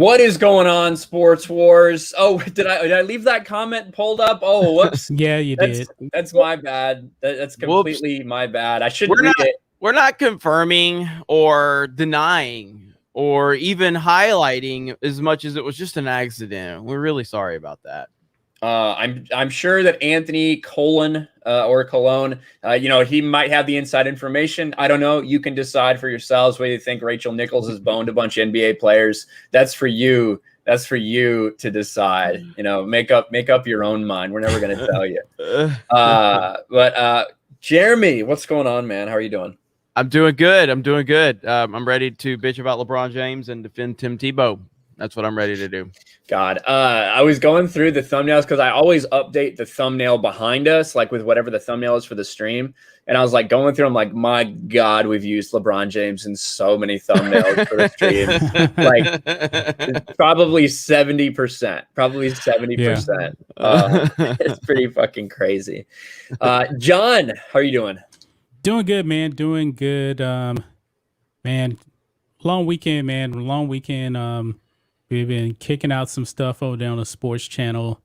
What is going on, Sports Wars? Oh, did I leave that comment pulled up? Oh, whoops. Yeah, you did. That's my bad. That's completely my bad. I should read it. We're not confirming or denying or even highlighting as much as it was just an accident. We're really sorry about that. I'm sure that Anthony Cologne, he might have the inside information. I don't know. You can decide for yourselves whether you think Rachel Nichols has boned a bunch of NBA players. That's for you. That's for you to decide. Make up your own mind. We're never going to tell you. But Jeremy, what's going on, man? How are you doing? I'm doing good. I'm ready to bitch about LeBron James and defend Tim Tebow. That's what I'm ready to do. God, I was going through the thumbnails because I always update the thumbnail behind us, like with whatever the thumbnail is for the stream. And I was like going through, I'm like, my God, we've used LeBron James in so many thumbnails for the stream. Like probably 70%. Probably 70%. It's pretty fucking crazy. John, how are you doing? Doing good, man. Doing good. Man, long weekend, man. Long weekend. We've been kicking out some stuff over there on the sports channel,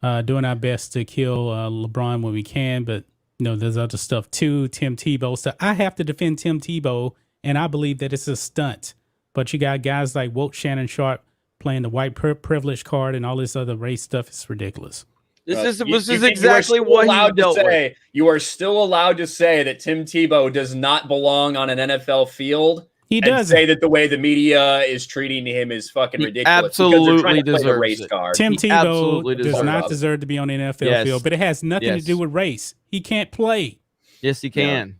doing our best to kill LeBron when we can. But, there's other stuff too. Tim Tebow. So I have to defend Tim Tebow, and I believe that it's a stunt. But you got guys like Wilt Shannon Sharp playing the white privilege card and all this other race stuff. It's ridiculous. This is exactly what he dealt with. You are still allowed to say that Tim Tebow does not belong on an NFL field. He does say that the way the media is treating him is fucking ridiculous. Absolutely deserves race card. Tim Tebow does not deserve to be on the NFL field, but it has nothing to do with race. He can't play. Yes, he can. Yeah.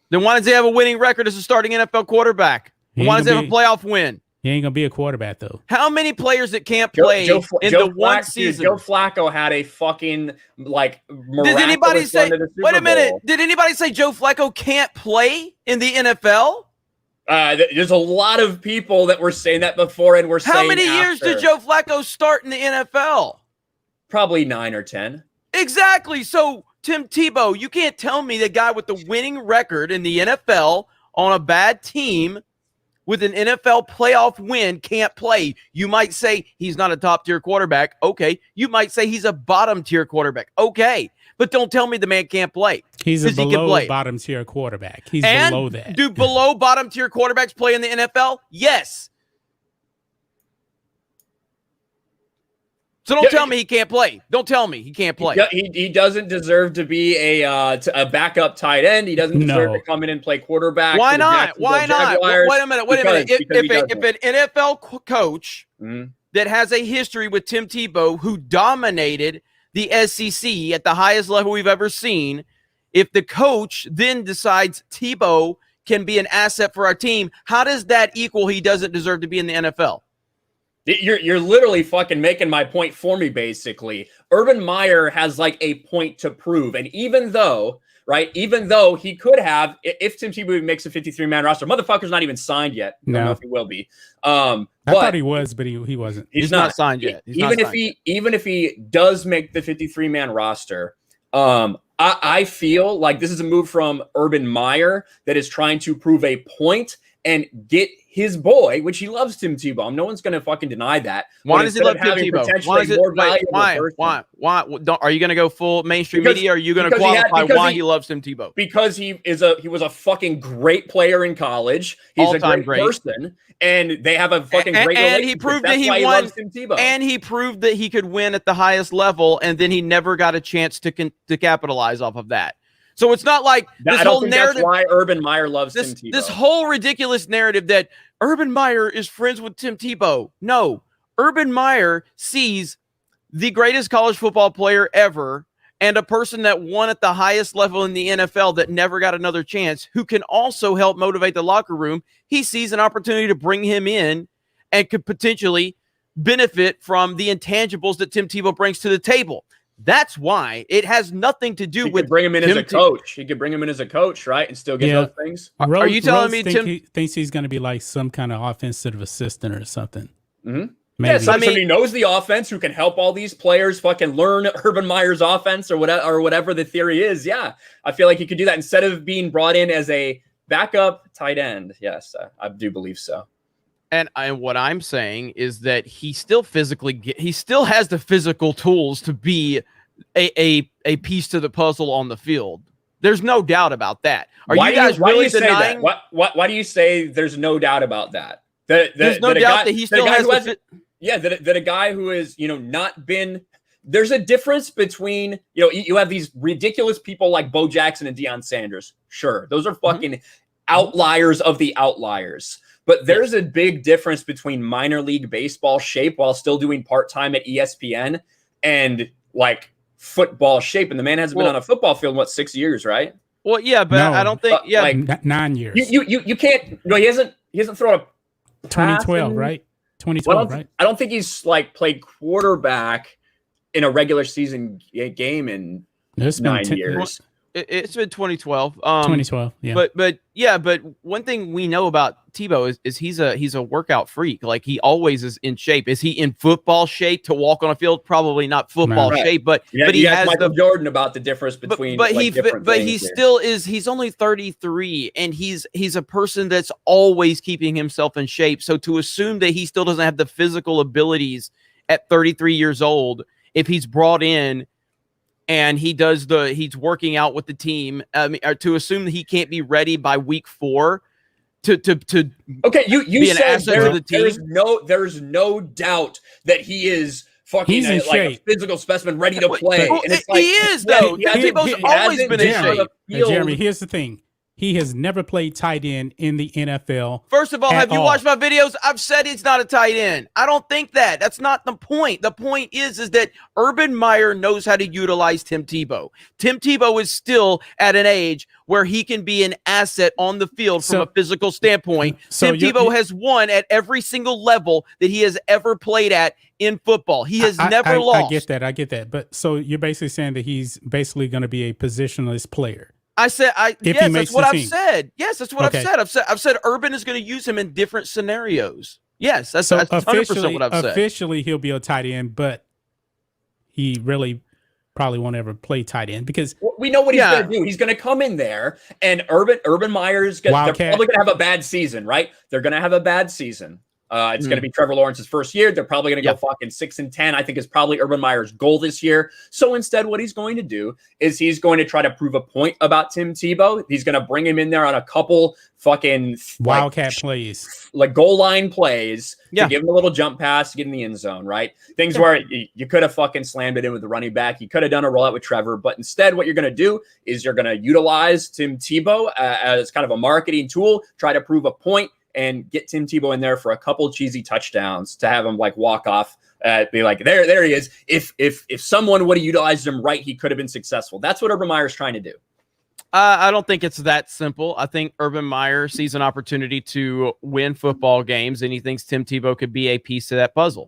Then why does he have a winning record as a starting NFL quarterback? Why does he have a playoff win? He ain't gonna be a quarterback though. How many players that can't play in the one season? Joe Flacco had a fucking miraculous Did anybody say? run to the Super Wait a minute. Bowl. Did anybody say Joe Flacco can't play in the NFL? There's a lot of people that were saying that before, and we're saying how many years did Joe Flacco start in the NFL? Probably 9 or 10. Exactly. So Tim Tebow, you can't tell me the guy with the winning record in the NFL on a bad team with an NFL playoff win can't play. You might say he's not a top-tier quarterback. Okay. You might say he's a bottom-tier quarterback. Okay. But don't tell me the man can't play. He's a below bottom-tier quarterback. He's below that. Do below bottom-tier quarterbacks play in the NFL? Yes. So don't tell me he can't play. Don't tell me he can't play. He doesn't deserve to be a backup tight end. He doesn't deserve to come in and play quarterback. Why not? Why not? Wait a minute. If an NFL coach that has a history with Tim Tebow, who dominated the SEC at the highest level we've ever seen, if the coach then decides Tebow can be an asset for our team, how does that equal he doesn't deserve to be in the NFL? You're literally fucking making my point for me, basically. Urban Meyer has a point to prove. And even though he could have, if Tim Tebow makes a 53-man roster, motherfucker's not even signed yet. I don't know if he will be. I thought he was, but he wasn't. He's not signed yet. Even if he does make the 53-man roster, I feel like this is a move from Urban Meyer that is trying to prove a point and get his boy, which he loves Tim Tebow. No one's going to fucking deny that. Why does he love Tim Tebow? Why? Are you going to go full mainstream media? Or are you going to qualify why he loves Tim Tebow? Because he was a fucking great player in college. He's a great person, and they have a fucking great relationship. And he proved that he won. And he proved that he could win at the highest level, and then he never got a chance to capitalize off of that. So it's not like this whole narrative. That's why Urban Meyer loves Tim Tebow. This whole ridiculous narrative that Urban Meyer is friends with Tim Tebow. No, Urban Meyer sees the greatest college football player ever and a person that won at the highest level in the NFL that never got another chance, who can also help motivate the locker room. He sees an opportunity to bring him in and could potentially benefit from the intangibles that Tim Tebow brings to the table. That's why it has nothing to do with bring him in as a coach. He could bring him in as a coach, right, and still get those things. Are you telling me Tim thinks he's going to be like some kind of offensive assistant or something? Mm-hmm. Yeah, somebody knows the offense, who can help all these players fucking learn Urban Meyer's offense or whatever the theory is. Yeah, I feel like he could do that instead of being brought in as a backup tight end. Yes, I do believe so. And what I'm saying is that he still he still has the physical tools to be a piece to the puzzle on the field. There's no doubt about that. Why do you denying? Say that? Why do you say there's no doubt about that? There's no doubt that he still has that a guy who has, not been. There's a difference between, you have these ridiculous people like Bo Jackson and Deion Sanders. Sure, those are fucking outliers of the outliers. But there's a big difference between minor league baseball shape while still doing part-time at ESPN and like football shape. And the man hasn't been on a football field in 6 years, right? Well, yeah, but no, I don't think like 9 years. You can't. No, he hasn't thrown a 2012, right? 2012, right? I don't think he's like played quarterback in a regular season game in 9 years. It's been 2012. 2012, yeah. But one thing we know about Tebow is he's a workout freak. Like he always is in shape. Is he in football shape to walk on a field? Probably not football shape, but he has Michael Jordan about the difference between. He still is. He's only 33, and he's a person that's always keeping himself in shape. So to assume that he still doesn't have the physical abilities at 33 years old, if he's brought in. And he's working out with the team. To assume that he can't be ready by week 4 to okay, you said an asset to the team. There's no doubt that he is fucking a physical specimen ready to play. Well, and he is though. Tebow's always been in shape. Jeremy, here's the thing. He has never played tight end in the NFL. First of all, have you watched my videos? I've said he's not a tight end. I don't think that. That's not the point. The point is that Urban Meyer knows how to utilize Tim Tebow. Tim Tebow is still at an age where he can be an asset on the field from a physical standpoint. Tim Tebow has won at every single level that he has ever played at in football. He has never lost. I get that. But so you're basically saying that he's basically going to be a positionless player. Yes, that's what I've said. Yes, that's what I've said. I've said Urban is going to use him in different scenarios. Yes, that's 100% what I've said. Officially, he'll be a tight end, but he really probably won't ever play tight end because we know what he's going to do. He's going to come in there, and Urban Meyer's they're probably going to have a bad season, right? They're going to have a bad season. It's going to be Trevor Lawrence's first year. They're probably going to go fucking 6-10. I think is probably Urban Meyer's goal this year. So instead, what he's going to do is he's going to try to prove a point about Tim Tebow. He's going to bring him in there on a couple fucking wildcat plays, like goal line plays, to give him a little jump pass to get in the end zone, right? Things where you could have fucking slammed it in with the running back. You could have done a rollout with Trevor, but instead, what you're going to do is you're going to utilize Tim Tebow as kind of a marketing tool, try to prove a point, and get Tim Tebow in there for a couple cheesy touchdowns to have him like walk off, be like, there he is. If someone would have utilized him right, he could have been successful. That's what Urban Meyer's trying to do. I don't think it's that simple. I think Urban Meyer sees an opportunity to win football games, and he thinks Tim Tebow could be a piece of that puzzle.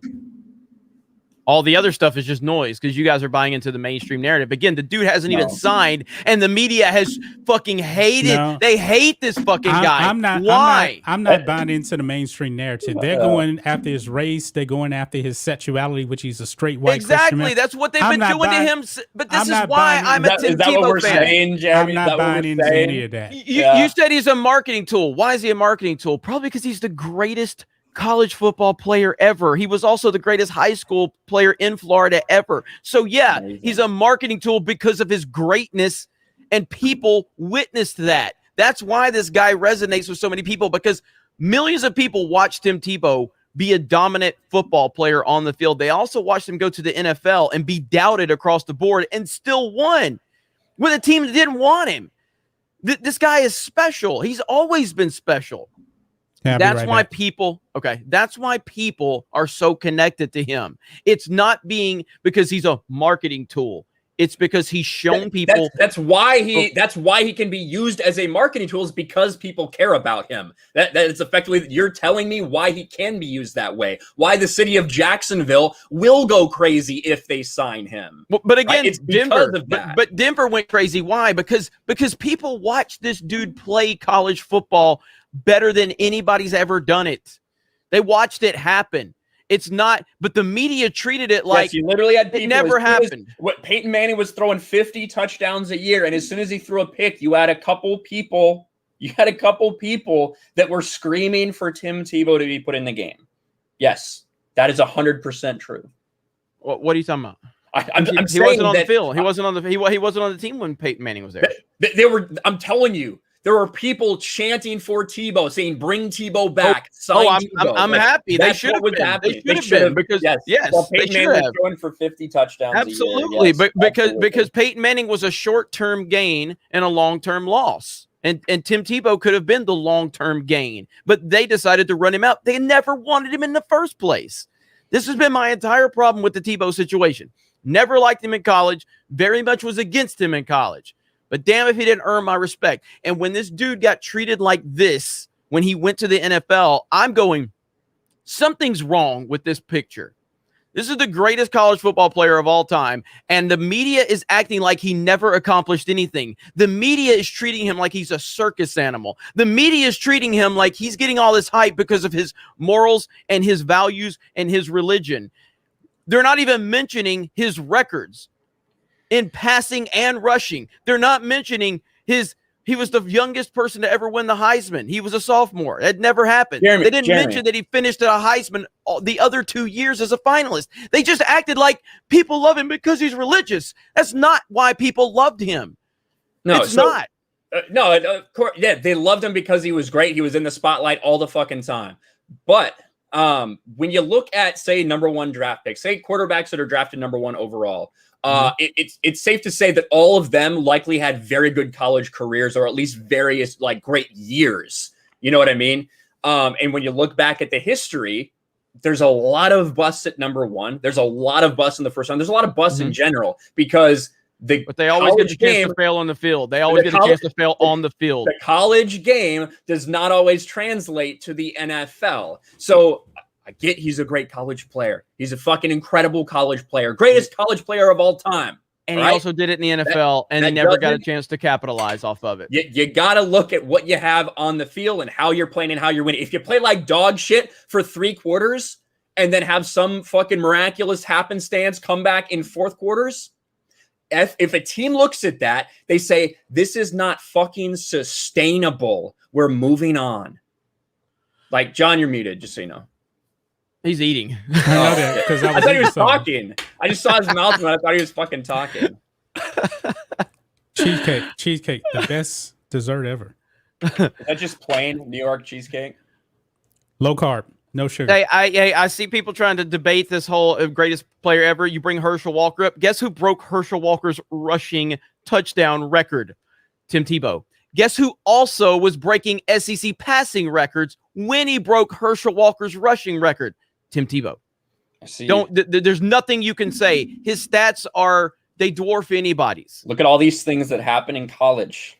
All the other stuff is just noise because you guys are buying into the mainstream narrative. Again, the dude hasn't even signed, and the media has fucking hated. No. They hate this fucking guy. Why? I'm not buying into the mainstream narrative. They're going after his race. They're going after his sexuality, which he's a straight white Christian. That's what they've been doing to him. But this is why I'm a Tim Tebow fan. I'm not buying into any of that. You said he's a marketing tool. Why is he a marketing tool? Probably because he's the greatest college football player ever. He was also the greatest high school player in Florida ever. So he's a marketing tool because of his greatness, and people witnessed that. That's why this guy resonates with so many people, because millions of people watched Tim Tebow be a dominant football player on the field. They also watched him go to the NFL and be doubted across the board and still won with a team that didn't want him. This guy is special. He's always been special. That's why people are so connected to him. It's not because he's a marketing tool. It's because he's shown people. That's why he can be used as a marketing tool, is because people care about him. That is effectively, you're telling me why he can be used that way. Why the city of Jacksonville will go crazy if they sign him. But again, it's Denver. But Denver went crazy. Why? Because people watch this dude play college football better than anybody's ever done it. They watched it happen. It's not, but the media treated it like you literally had it never happened. Peyton Manning was throwing 50 touchdowns a year, and as soon as he threw a pick, you had a couple people You had a couple people that were screaming for Tim Tebow to be put in the game. Yes, that is 100% true. What are you talking about? I'm He saying wasn't on that, the field. He wasn't on the team when Peyton Manning was there. They were. I'm telling you, there were people chanting for Tebow, saying, "Bring Tebow back." I'm happy. They should have been. They should have been because yes, well, they Peyton should Manning have. was going for 50 touchdowns. Absolutely, a year. Yes, but absolutely. because Peyton Manning was a short-term gain and a long-term loss. And Tim Tebow could have been the long-term gain, but they decided to run him out. They never wanted him in the first place. This has been my entire problem with the Tebow situation. Never liked him in college. Very much was against him in college. But damn if he didn't earn my respect. And when this dude got treated like this, when he went to the NFL, I'm going, something's wrong with this picture. This is the greatest college football player of all time, and the media is acting like he never accomplished anything. The media is treating him like he's a circus animal. The media is treating him like he's getting all this hype because of his morals and his values and his religion. They're not even mentioning his records in passing and rushing. They're not mentioning he was the youngest person to ever win the Heisman. He was a sophomore. It never happened. They didn't mention that he finished at a Heisman the other 2 years as a finalist. They just acted like people love him because he's religious. That's not why people loved him. No, it's not. No, of course, yeah, they loved him because he was great. He was in the spotlight all the fucking time. But when you look at, say, number one draft picks, say quarterbacks that are drafted number one overall, it's safe to say that all of them likely had very good college careers, or at least various like great years. You know what I mean? And when you look back at the history, there's a lot of busts at number one. There's a lot of busts in the first round. There's a lot of busts in general because but they always get a chance to fail on the field. They always get a chance to fail on the field. The college game does not always translate to the NFL. So I get he's a great college player. He's a fucking incredible college player. Greatest college player of all time. And he also did it in the NFL, and he never got a chance to capitalize off of it. You got to look at what you have on the field and how you're playing and how you're winning. If you play like dog shit for 3 quarters and then have some fucking miraculous happenstance come back in 4th quarters, if a team looks at that, they say, this is not fucking sustainable. We're moving on. Like, John, you're muted, just so you know. He's eating. I know that because I thought he was talking. I just saw his mouth and I thought he was fucking talking. Cheesecake, the best dessert ever. Is that just plain New York cheesecake? Low carb, no sugar. Hey, I see people trying to debate this whole greatest player ever. You bring Herschel Walker up. Guess who broke Herschel Walker's rushing touchdown record? Tim Tebow. Guess who also was breaking SEC passing records when he broke Herschel Walker's rushing record? Tim Tebow. There's nothing you can say. His stats they dwarf anybody's. Look at all these things that happen in college.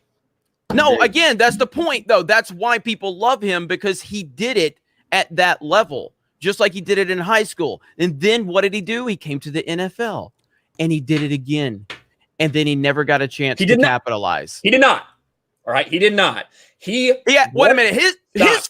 No, again, that's the point, though. That's why people love him, because he did it at that level, just like he did it in high school. And then what did he do? He came to the NFL, and he did it again. And then he never got a chance to capitalize. He did not. All right, he did not. Wait a minute. His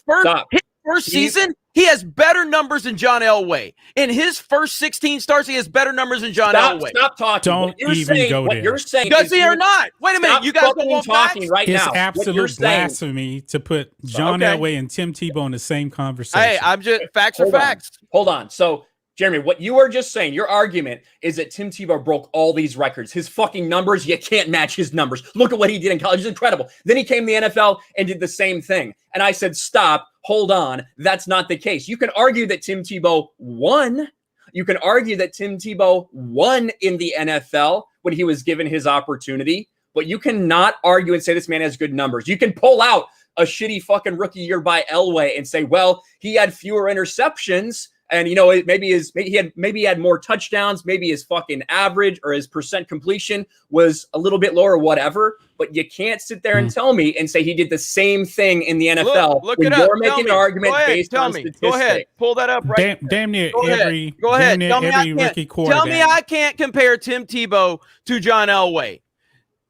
first season, he has better numbers than John Elway. In his first 16 starts, he has better numbers than John Elway. Stop talking. Don't even go there. What you're saying does he or not? Wait a minute. You guys don't want talking right it's now. It's absolute blasphemy to put John Elway and Tim Tebow in the same conversation. Hey, I'm just facts are facts. Hold on. So, Jeremy, what you are just saying, your argument is that Tim Tebow broke all these records. His fucking numbers, you can't match his numbers. Look at what he did in college. It's incredible. Then he came to the NFL and did the same thing. And I said, stop, hold on. That's not the case. You can argue that Tim Tebow won. You can argue that Tim Tebow won in the NFL when he was given his opportunity. But you cannot argue and say this man has good numbers. You can pull out a shitty fucking rookie year by Elway and say, well, he had fewer interceptions. And, you know, maybe he had more touchdowns. Maybe his fucking average or his percent completion was a little bit lower or whatever. But you can't sit there and tell me and say he did the same thing in the NFL. Look when it up. You're making an argument based on statistics. Go ahead. Pull that up right Damn near every rookie quarterback. Tell me I can't compare Tim Tebow to John Elway.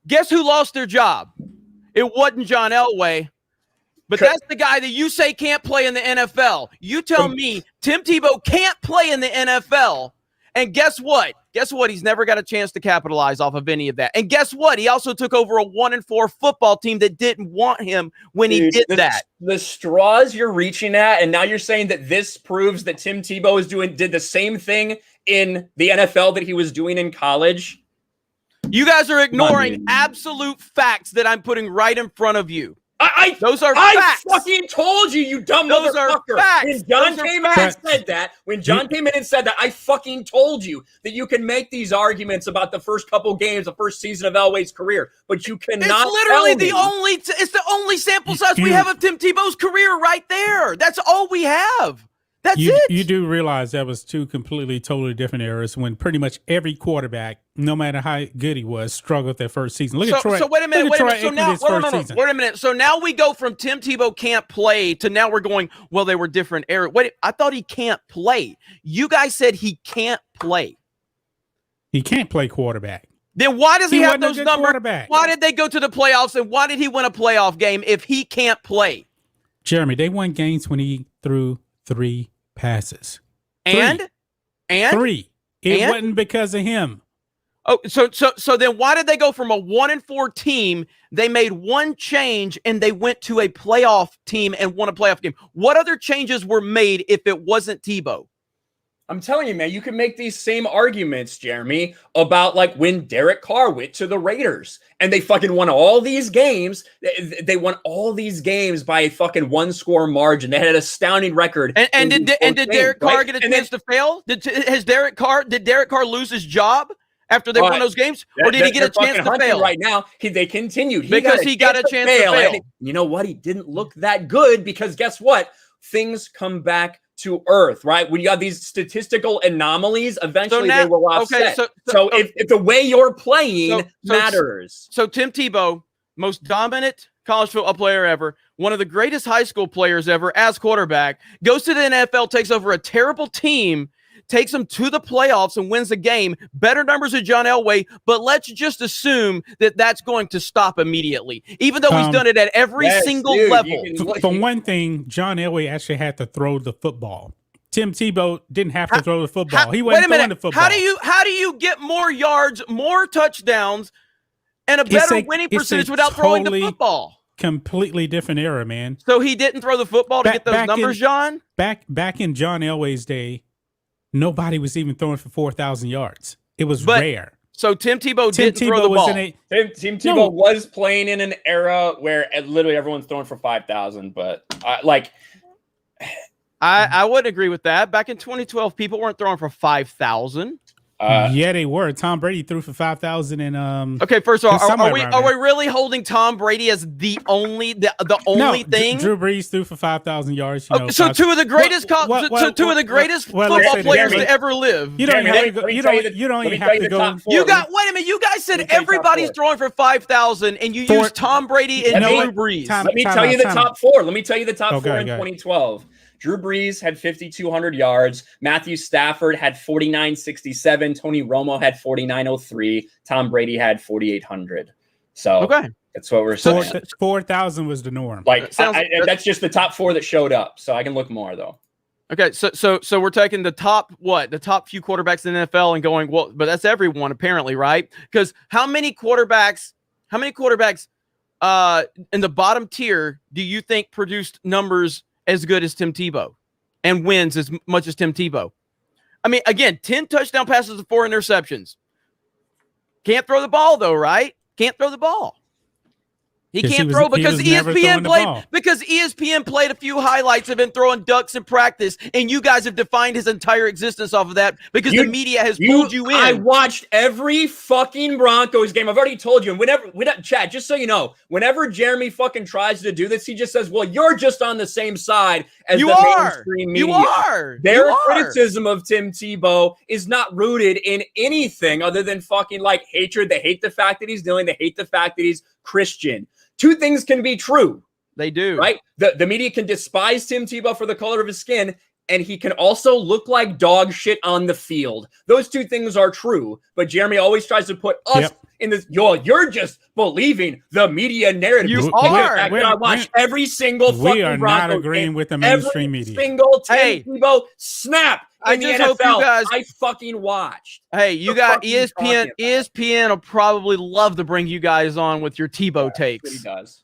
Guess who lost their job? It wasn't John Elway. But that's the guy that you say can't play in the NFL. You tell me Tim Tebow can't play in the NFL, And guess what? Guess what? He's never got a chance to capitalize off of any of that. And guess what? He also took over a 1-4 football team that didn't want him when he did that. The straws you're reaching at, and now you're saying that this proves that Tim Tebow did the same thing in the NFL that he was doing in college. You guys are ignoring absolute facts that I'm putting right in front of you. Those are facts. I fucking told you, you dumb Those motherfucker. Are facts. When John came in and said that, I fucking told you that you can make these arguments about the first couple games, the first season of Elway's career, but you cannot. It's literally it's the only sample size we have of Tim Tebow's career right there. That's all we have. That's it. You do realize that was two completely, totally different eras when pretty much every quarterback, no matter how good he was, struggled their first season. Look at Troy. So wait a minute. So now, wait a minute. So now we go from Tim Tebow can't play to now we're going, well, they were different eras. Wait, I thought he can't play. You guys said he can't play. He can't play quarterback. Then why does he have those numbers? Why did they go to the playoffs and why did he win a playoff game if he can't play? Jeremy, they won games when he threw 3 passes. And three. It wasn't because of him. Oh, so then why did they go from a 1-4 team? They made one change and they went to a playoff team and won a playoff game. What other changes were made if it wasn't Tebow? I'm telling you, man, you can make these same arguments, Jeremy, about like when Derek Carr went to the Raiders and they fucking won all these games. They won all these games by a fucking 1-score margin. They had an astounding record. And did Derek Carr get a chance to fail? Did Derek Carr lose his job after they won those games? Or did he get a chance to fail? Right now, they continued. Because he got a chance to fail. And you know what? He didn't look that good because guess what? Things come back to earth, right? When you have these statistical anomalies, eventually they will offset. So if the way you're playing matters. So Tim Tebow, most dominant college football player ever, one of the greatest high school players ever as quarterback, goes to the NFL, takes over a terrible team, takes them to the playoffs and wins the game. Better numbers than John Elway, but let's just assume that that's going to stop immediately, even though he's done it at every single level. For one thing, John Elway actually had to throw the football. Tim Tebow didn't have to throw the football. He wasn't throwing the football. How do you get more yards, more touchdowns, and a better winning percentage without throwing the football? Completely different era, man. So he didn't throw the football to get those numbers, John? Back in John Elway's day, nobody was even throwing for 4,000 yards. It was rare. So Tim Tebow didn't throw the ball. Tim Tebow was playing in an era where literally everyone's throwing for 5,000, but I wouldn't agree with that. Back in 2012, people weren't throwing for 5,000. Yeah, they were. Tom Brady threw for 5,000 and Okay, first of all, are we really holding Tom Brady as the only thing? Drew Brees threw for 5,000 yards. So two of the greatest football players to ever live. You don't even have to go. Wait a minute. You guys said everybody's throwing for 5,000, and you used Tom Brady and Drew Brees. Let me tell you the top four. Let me tell you the top four in 2012. Drew Brees had 5,200 yards. Matthew Stafford had 4,967. Tony Romo had 4,903. Tom Brady had 4,800. So that's what we're saying. 4,000 was the norm. That's just the top four that showed up. So I can look more though. Okay, so we're taking the top few quarterbacks in the NFL and going, well, but that's everyone apparently, right? Because how many quarterbacks in the bottom tier do you think produced numbers as good as Tim Tebow and wins as much as Tim Tebow? I mean, again, 10 touchdown passes and 4 interceptions. Can't throw the ball though, right? Can't throw the ball. He can't throw because ESPN played a few highlights of him throwing ducks in practice, and you guys have defined his entire existence off of that because the media has pulled you in. I watched every fucking Broncos game. I've already told you. And Chad, just so you know, whenever Jeremy fucking tries to do this, he just says, well, you're just on the same side as the mainstream media. You are. Their criticism of Tim Tebow is not rooted in anything other than fucking like hatred. They hate the fact that he's doing. They hate the fact that he's Christian. Two things can be true. They do. Right? The media can despise Tim Tebow for the color of his skin, and he can also look like dog shit on the field. Those two things are true, but Jeremy always tries to put us in this. You're just believing the media narrative. You Despite the are. fact that I watch every single fucking We are Broncos not agreeing game, with the mainstream every media. single Hey. Tebow snap I in the just NFL. hope you guys- I fucking watched. Hey, you The got fuck are you ESPN. talking about? ESPN will probably love to bring you guys on with your Tebow He takes. does.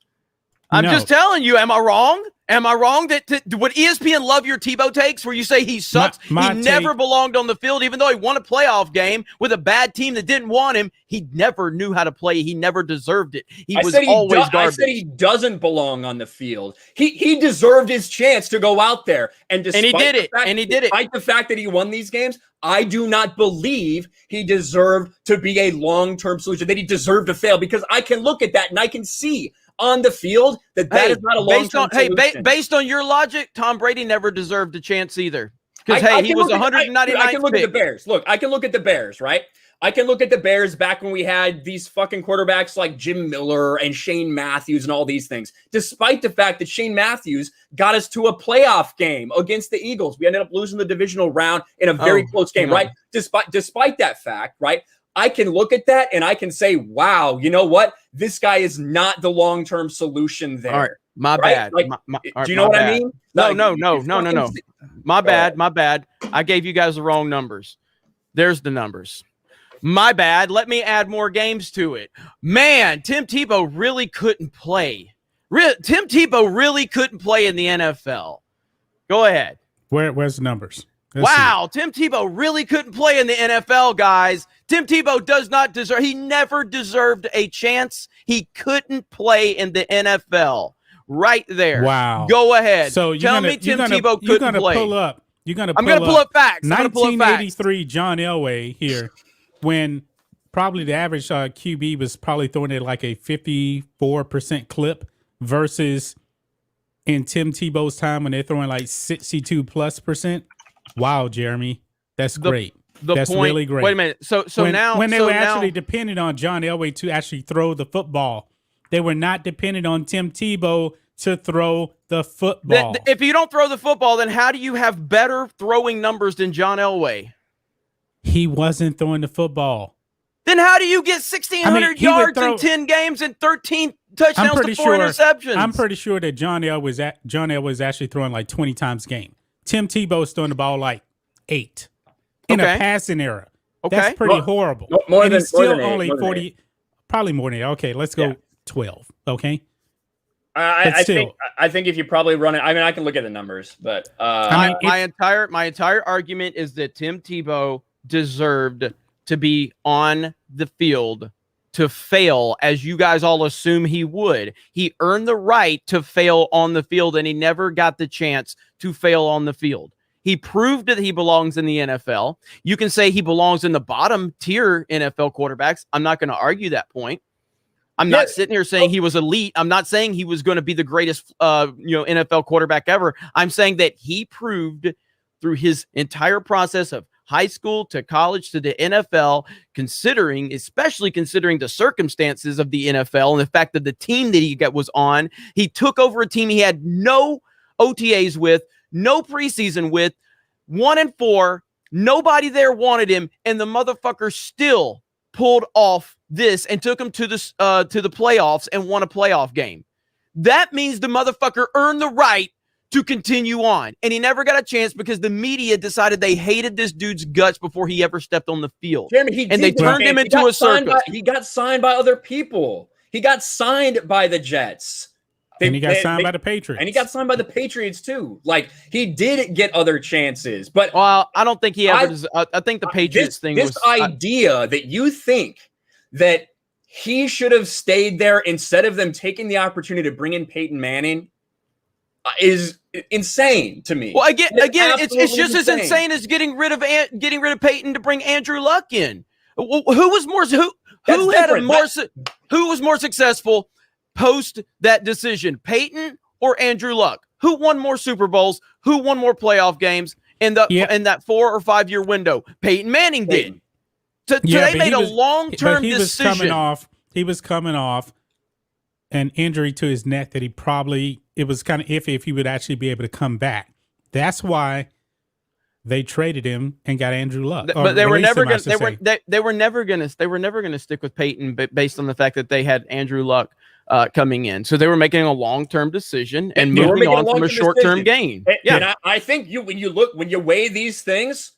I'm No. just telling you. Am I wrong? Am I wrong that would ESPN love your Tebow takes where you say he sucks? My he never take- belonged on the field, even though he won a playoff game with a bad team that didn't want him. He never knew how to play. He never deserved it. He was always garbage. I said he doesn't belong on the field. He deserved his chance to go out there, and he did it. Despite the fact that he won these games, I do not believe he deserved to be a long-term solution. That he deserved to fail, because I can look at that and I can see on the field that is not a long-term solution. Based on your logic, Tom Brady never deserved a chance either. Because he was 199th I can look pick. at the Bears. Look, I can look at the Bears, right? I can look at the Bears back when we had these fucking quarterbacks like Jim Miller and Shane Matthews and all these things. Despite the fact that Shane Matthews got us to a playoff game against the Eagles, we ended up losing the divisional round in a very close game, right? Despite that fact, right? I can look at that and I can say, wow, you know what? This guy is not the long-term solution there. All right, my right? bad. Like, do you know what I mean? No. My bad. I gave you guys the wrong numbers. There's the numbers. My bad. Let me add more games to it. Man, Tim Tebow really couldn't play. Tim Tebow really couldn't play in the NFL. Go ahead. Where's the numbers? Wow, Tim Tebow really couldn't play in the NFL, guys. Tim Tebow does not deserve, he never deserved a chance. He couldn't play in the NFL. Right there. Wow. Go ahead. So tell me Tim Tebow couldn't play. I'm going to pull up facts. 1983 John Elway here, when probably the average QB was probably throwing at like a 54% clip versus in Tim Tebow's time when they're throwing like 62+%. Wow, Jeremy, that's great. That's really great. Wait a minute. So now when they were actually dependent on John Elway to actually throw the football, they were not dependent on Tim Tebow to throw the football. If you don't throw the football, then how do you have better throwing numbers than John Elway? He wasn't throwing the football. Then how do you get 1,600 yards in 10 games and 13 touchdowns to 4 interceptions? I'm pretty sure that John Elway was actually throwing like 20 times a game. Tim Tebow is throwing the ball like 8 in a passing era. Okay. That's pretty horrible. More and than, he's still more than only 8, 40, probably more than 8. Okay, let's go 12. Okay. I think if you probably run it, I mean, I can look at the numbers, but my entire argument is that Tim Tebow deserved to be on the field to fail, as you guys all assume he would. He earned the right to fail on the field, and he never got the chance to fail on the field. He proved that he belongs in the NFL. You can say he belongs in the bottom tier NFL quarterbacks. I'm not going to argue that point. I'm not sitting here saying he was elite. I'm not saying he was going to be the greatest NFL quarterback ever. I'm saying that he proved through his entire process of high school to college to the NFL, especially considering the circumstances of the NFL and the fact that the team that he was on, he took over a team he had no OTAs with, no preseason with, 1-4, nobody there wanted him, and the motherfucker still pulled off this and took him to the playoffs and won a playoff game. That means the motherfucker earned the right to continue on. And he never got a chance because the media decided they hated this dude's guts before he ever stepped on the field. Jeremy, they turned him into a circus. He got signed by other people. He got signed by the Jets. And he got signed by the Patriots. And he got signed by the Patriots too. Like, he did get other chances. But well, I don't think he ever I think the Patriots thing was... This idea that you think that he should have stayed there instead of them taking the opportunity to bring in Peyton Manning is insane to me. Well, again, it's just as insane as getting rid of Peyton to bring Andrew Luck in. Who was more successful post that decision, Peyton or Andrew Luck? Who won more Super Bowls? Who won more playoff games in that 4 or 5 year window? Peyton Manning did. They made a long-term decision. He was coming off an injury to his neck that it was kind of iffy if he would actually be able to come back. That's why they traded him and got Andrew Luck. But they were never going. They were never going to stick with Peyton, based on the fact that they had Andrew Luck coming in. So they were making a long-term decision and moving on from a short-term gain. And I think when you weigh these things,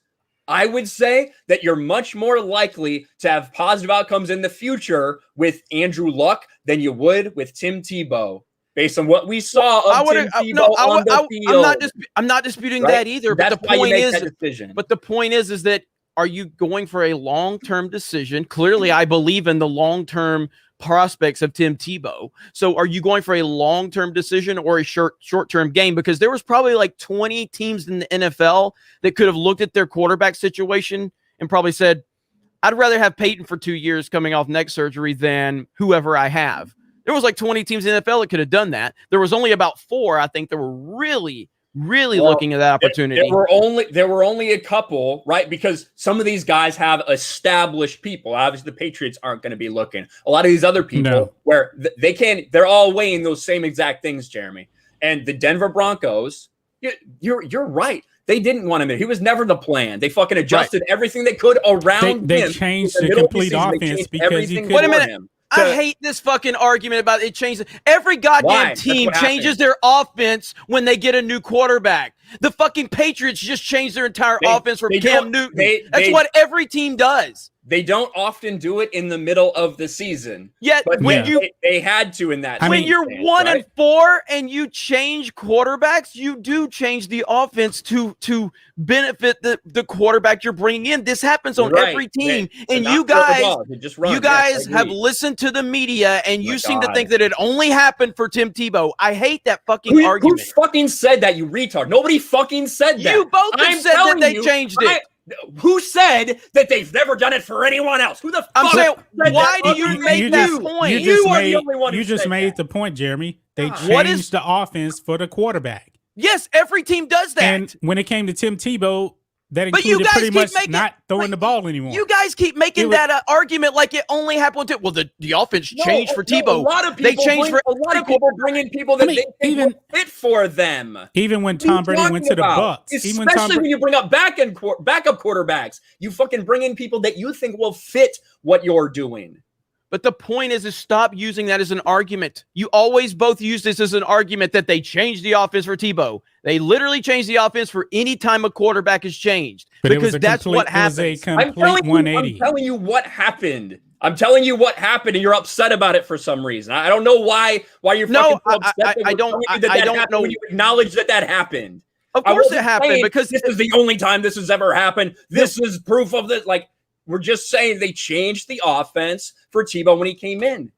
I would say that you're much more likely to have positive outcomes in the future with Andrew Luck than you would with Tim Tebow. Based on what we saw of Tim Tebow on the field. I'm not disputing that either. That's but the why point you make is, that decision. But the point is that are you going for a long-term decision? Clearly, I believe in the long-term prospects of Tim Tebow. So are you going for a long-term decision or a short-term gain? Because there was probably like 20 teams in the NFL that could have looked at their quarterback situation and probably said, I'd rather have Peyton for 2 years coming off neck surgery than whoever I have. There was like 20 teams in the NFL that could have done that. There was only about 4, I think, that were really looking at that opportunity. There were only a couple, right? Because some of these guys have established people. Obviously, the Patriots aren't going to be looking. A lot of these other people, where they're all weighing those same exact things, Jeremy. And the Denver Broncos, you're right. They didn't want him in. He was never the plan. They fucking adjusted everything they could around him. They changed the complete offense because he Wait a minute. I hate this fucking argument about it changed. Every goddamn team changes their offense when they get a new quarterback. The fucking Patriots just changed their entire offense for Cam Newton. That's what every team does. They don't often do it in the middle of the season. Yet but they had to in that. When you're 1-4 and you change quarterbacks, you do change the offense to benefit the quarterback you're bringing in. This happens on every team, and you guys have listened to the media, and you seem to think that it only happened for Tim Tebow. I hate that fucking argument. Who fucking said that, you retard? Nobody fucking said that. You both have said that they changed it. Who said that they've never done it for anyone else? Who the fuck? I'm saying, why do you make that point? You are the only one who just made the point, Jeremy. They changed the offense for the quarterback. Yes, every team does that. And when it came to Tim Tebow, that included pretty much not throwing the ball anymore. You guys keep making that argument like it only happened to. Well, the offense changed for Tebow. A lot of people bring in people that they think will fit for them. Even when Tom Brady went to the Bucs, especially when you bring up backup quarterbacks, you fucking bring in people that you think will fit what you're doing. But the point is stop using that as an argument. You always both use this as an argument that they changed the offense for Tebow. They literally changed the offense for any time a quarterback has changed. But because that's what happens. It was a complete 180. I'm telling you what happened. I'm telling you what happened, and you're upset about it for some reason. I don't know why you're fucking upset. I don't know when you acknowledge that happened. Of course it happened, because this is the only time this has ever happened. This is proof of this. Like, we're just saying they changed the offense for Tebow when he came in.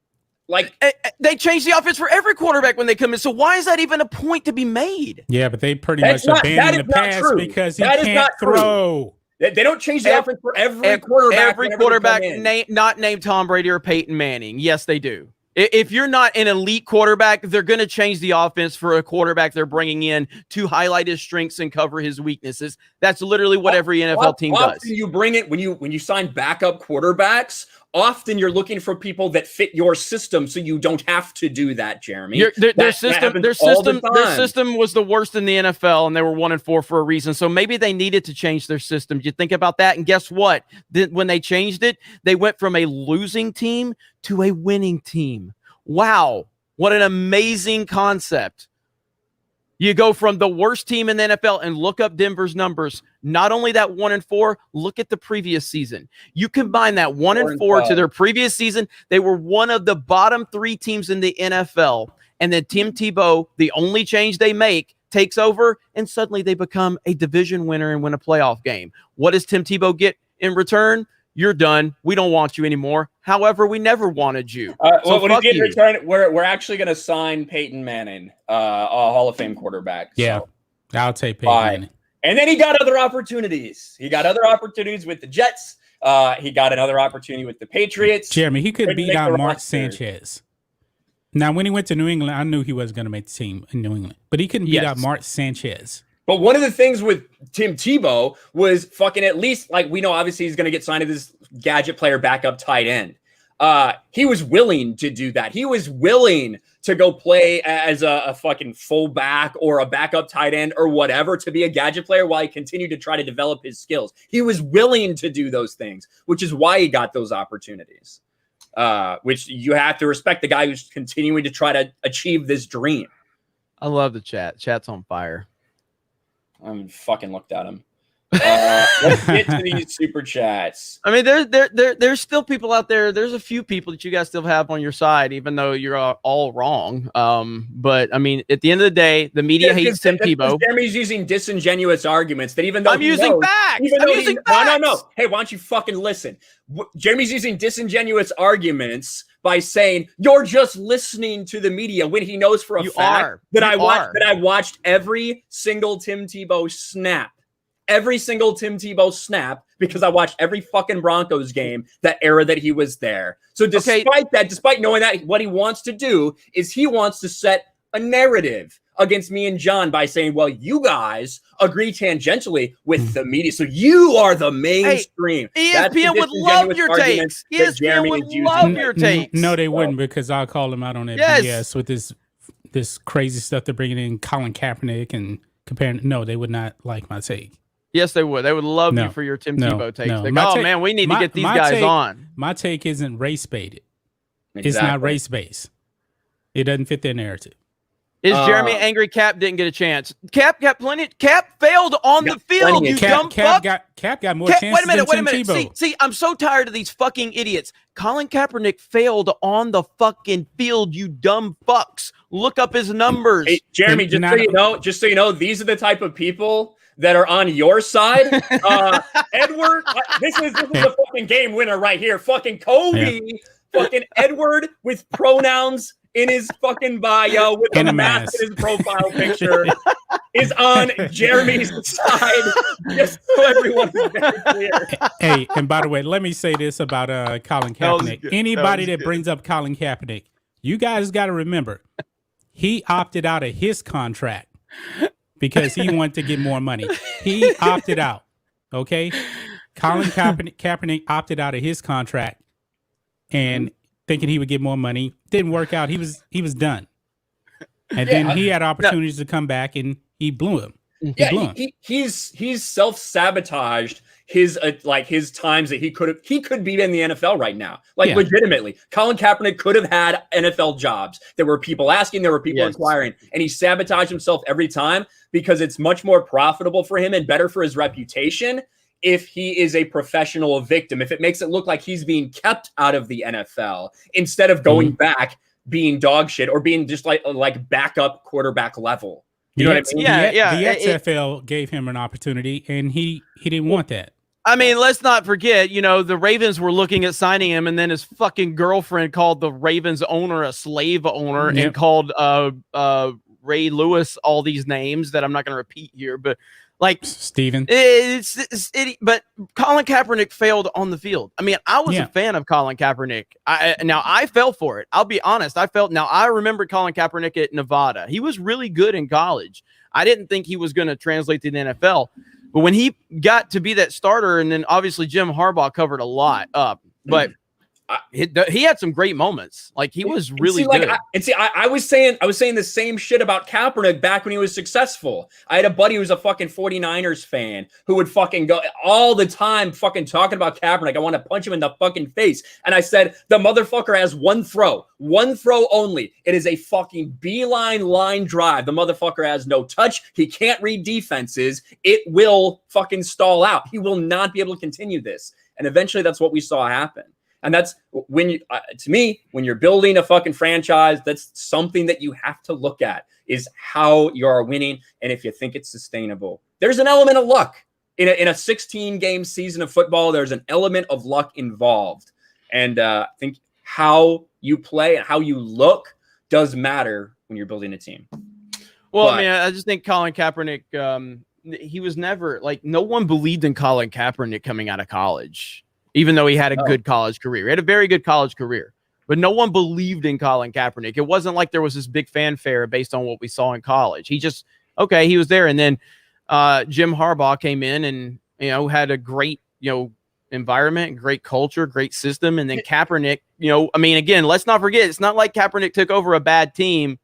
Like, they changed the offense for every quarterback when they come in. So why is that even a point to be made? Yeah, but they pretty much abandoned the pass because he can't throw. They don't change the offense for every quarterback. Every quarterback not named Tom Brady or Peyton Manning. Yes, they do. If you're not an elite quarterback, they're going to change the offense for a quarterback they're bringing in to highlight his strengths and cover his weaknesses. That's literally what every NFL team does. You bring it when you sign backup quarterbacks. Often you're looking for people that fit your system, so you don't have to do that, Jeremy. Their system was the worst in the NFL, and they were 1-4 for a reason. So maybe they needed to change their system. You think about that, and guess what? When they changed it, they went from a losing team to a winning team. Wow, what an amazing concept. You go from the worst team in the NFL and look up Denver's numbers. Not only that 1-4, look at the previous season. You combine that 1-4 to their previous season, they were one of the bottom 3 teams in the NFL. And then Tim Tebow, the only change they make, takes over, and suddenly they become a division winner and win a playoff game. What does Tim Tebow get in return? You're done. We don't want you anymore. However, we never wanted you. When he gets returned, we're actually going to sign Peyton Manning, a Hall of Fame quarterback. Yeah, I'll take Peyton Manning. And then he got other opportunities. He got other opportunities with the Jets. He got another opportunity with the Patriots. Jeremy, he could beat out Mark Sanchez. Now, when he went to New England, I knew he was going to make the team in New England, but he couldn't beat out Mark Sanchez. But one of the things with Tim Tebow was fucking, at least, like, we know obviously he's going to get signed to this gadget player backup tight end. he was willing to do that. He was willing to go play as a fucking fullback or a backup tight end or whatever to be a gadget player while he continued to try to develop his skills. He was willing to do those things, which is why he got those opportunities. Which you have to respect the guy who's continuing to try to achieve this dream. I love the chat. Chat's on fire. I fucking looked at him. Let's get to these super chats. I mean, there's still people out there. There's a few people that you guys still have on your side, even though you're all wrong. But I mean, at the end of the day, the media hates Tim Tebow. Jeremy's using disingenuous arguments that even though I'm using facts. No. Hey, why don't you fucking listen? Jeremy's using disingenuous arguments by saying you're just listening to the media when he knows for a fact that I watched every single Tim Tebow snap. Every single Tim Tebow snap because I watched every fucking Broncos game that era that he was there. So despite knowing that, what he wants to do is he wants to set a narrative against me and John by saying, well, you guys agree tangentially with the media. So you are the mainstream. Hey, ESPN would love your takes. ESPN would love your takes. No, they wouldn't, because I'll call him out on that BS with this crazy stuff they're bringing in Colin Kaepernick and comparing. No, they would not like my take. Yes, they would. They would love you for your Tim Tebow takes. Like, man, we need to get these guys on. My take isn't race-baited. Exactly. It's not race-based. It doesn't fit their narrative. Is Jeremy angry Cap didn't get a chance? Cap got plenty. Cap failed on the field, you dumb fuck. Cap got more chances than Tim Tebow. See, I'm so tired of these fucking idiots. Colin Kaepernick failed on the fucking field, you dumb fucks. Look up his numbers. Hey, Jeremy, just so you know, these are the type of people that are on your side. Edward, this is a fucking game winner right here. Fucking Kobe, fucking Edward with pronouns in his fucking bio with a mask in his profile picture is on Jeremy's side. Just so everyone is very clear. Hey, and by the way, let me say this about Colin Kaepernick. Anybody that brings up Colin Kaepernick, you guys got to remember, he opted out of his contract because he wanted to get more money. He opted out. Okay, Colin Kaepernick opted out of his contract and thinking he would get more money. Didn't work out. He was done. And then he had opportunities to come back and he blew him. He's self-sabotaged his his times that he could be in the NFL right now. Legitimately. Colin Kaepernick could have had NFL jobs. There were people asking, there were people inquiring, and he sabotaged himself every time because it's much more profitable for him and better for his reputation if he is a professional victim, if it makes it look like he's being kept out of the NFL instead of going back being dog shit or being just like backup quarterback level. You know what I mean? The XFL gave him an opportunity and he didn't want that. I mean, let's not forget, the Ravens were looking at signing him, and then his fucking girlfriend called the Ravens owner a slave owner and called Ray Lewis all these names that I'm not going to repeat here, but Steven. But Colin Kaepernick failed on the field. I mean, I was a fan of Colin Kaepernick. I fell for it. I'll be honest. I remember Colin Kaepernick at Nevada. He was really good in college. I didn't think he was going to translate to the NFL. But when he got to be that starter, and then obviously Jim Harbaugh covered a lot up, but he had some great moments. He was really good. I was saying the same shit about Kaepernick back when he was successful. I had a buddy who was a fucking 49ers fan who would fucking go all the time fucking talking about Kaepernick. I want to punch him in the fucking face. And I said, the motherfucker has one throw only. It is a fucking beeline line drive. The motherfucker has no touch. He can't read defenses. It will fucking stall out. He will not be able to continue this. And eventually that's what we saw happen. And that's when to me, when you're building a fucking franchise, that's something that you have to look at is how you are winning. And if you think it's sustainable, there's an element of luck in a 16 game season of football. There's an element of luck involved. And I think how you play and how you look does matter when you're building a team. Well, I just think Colin Kaepernick, he was never no one believed in Colin Kaepernick coming out of college. Even though he had a good college career. He had a very good college career. But no one believed in Colin Kaepernick. It wasn't like there was this big fanfare based on what we saw in college. He just, he was there. And then Jim Harbaugh came in and, had a great, environment, great culture, great system. And then Kaepernick, I mean, again, let's not forget, it's not like Kaepernick took over a bad team.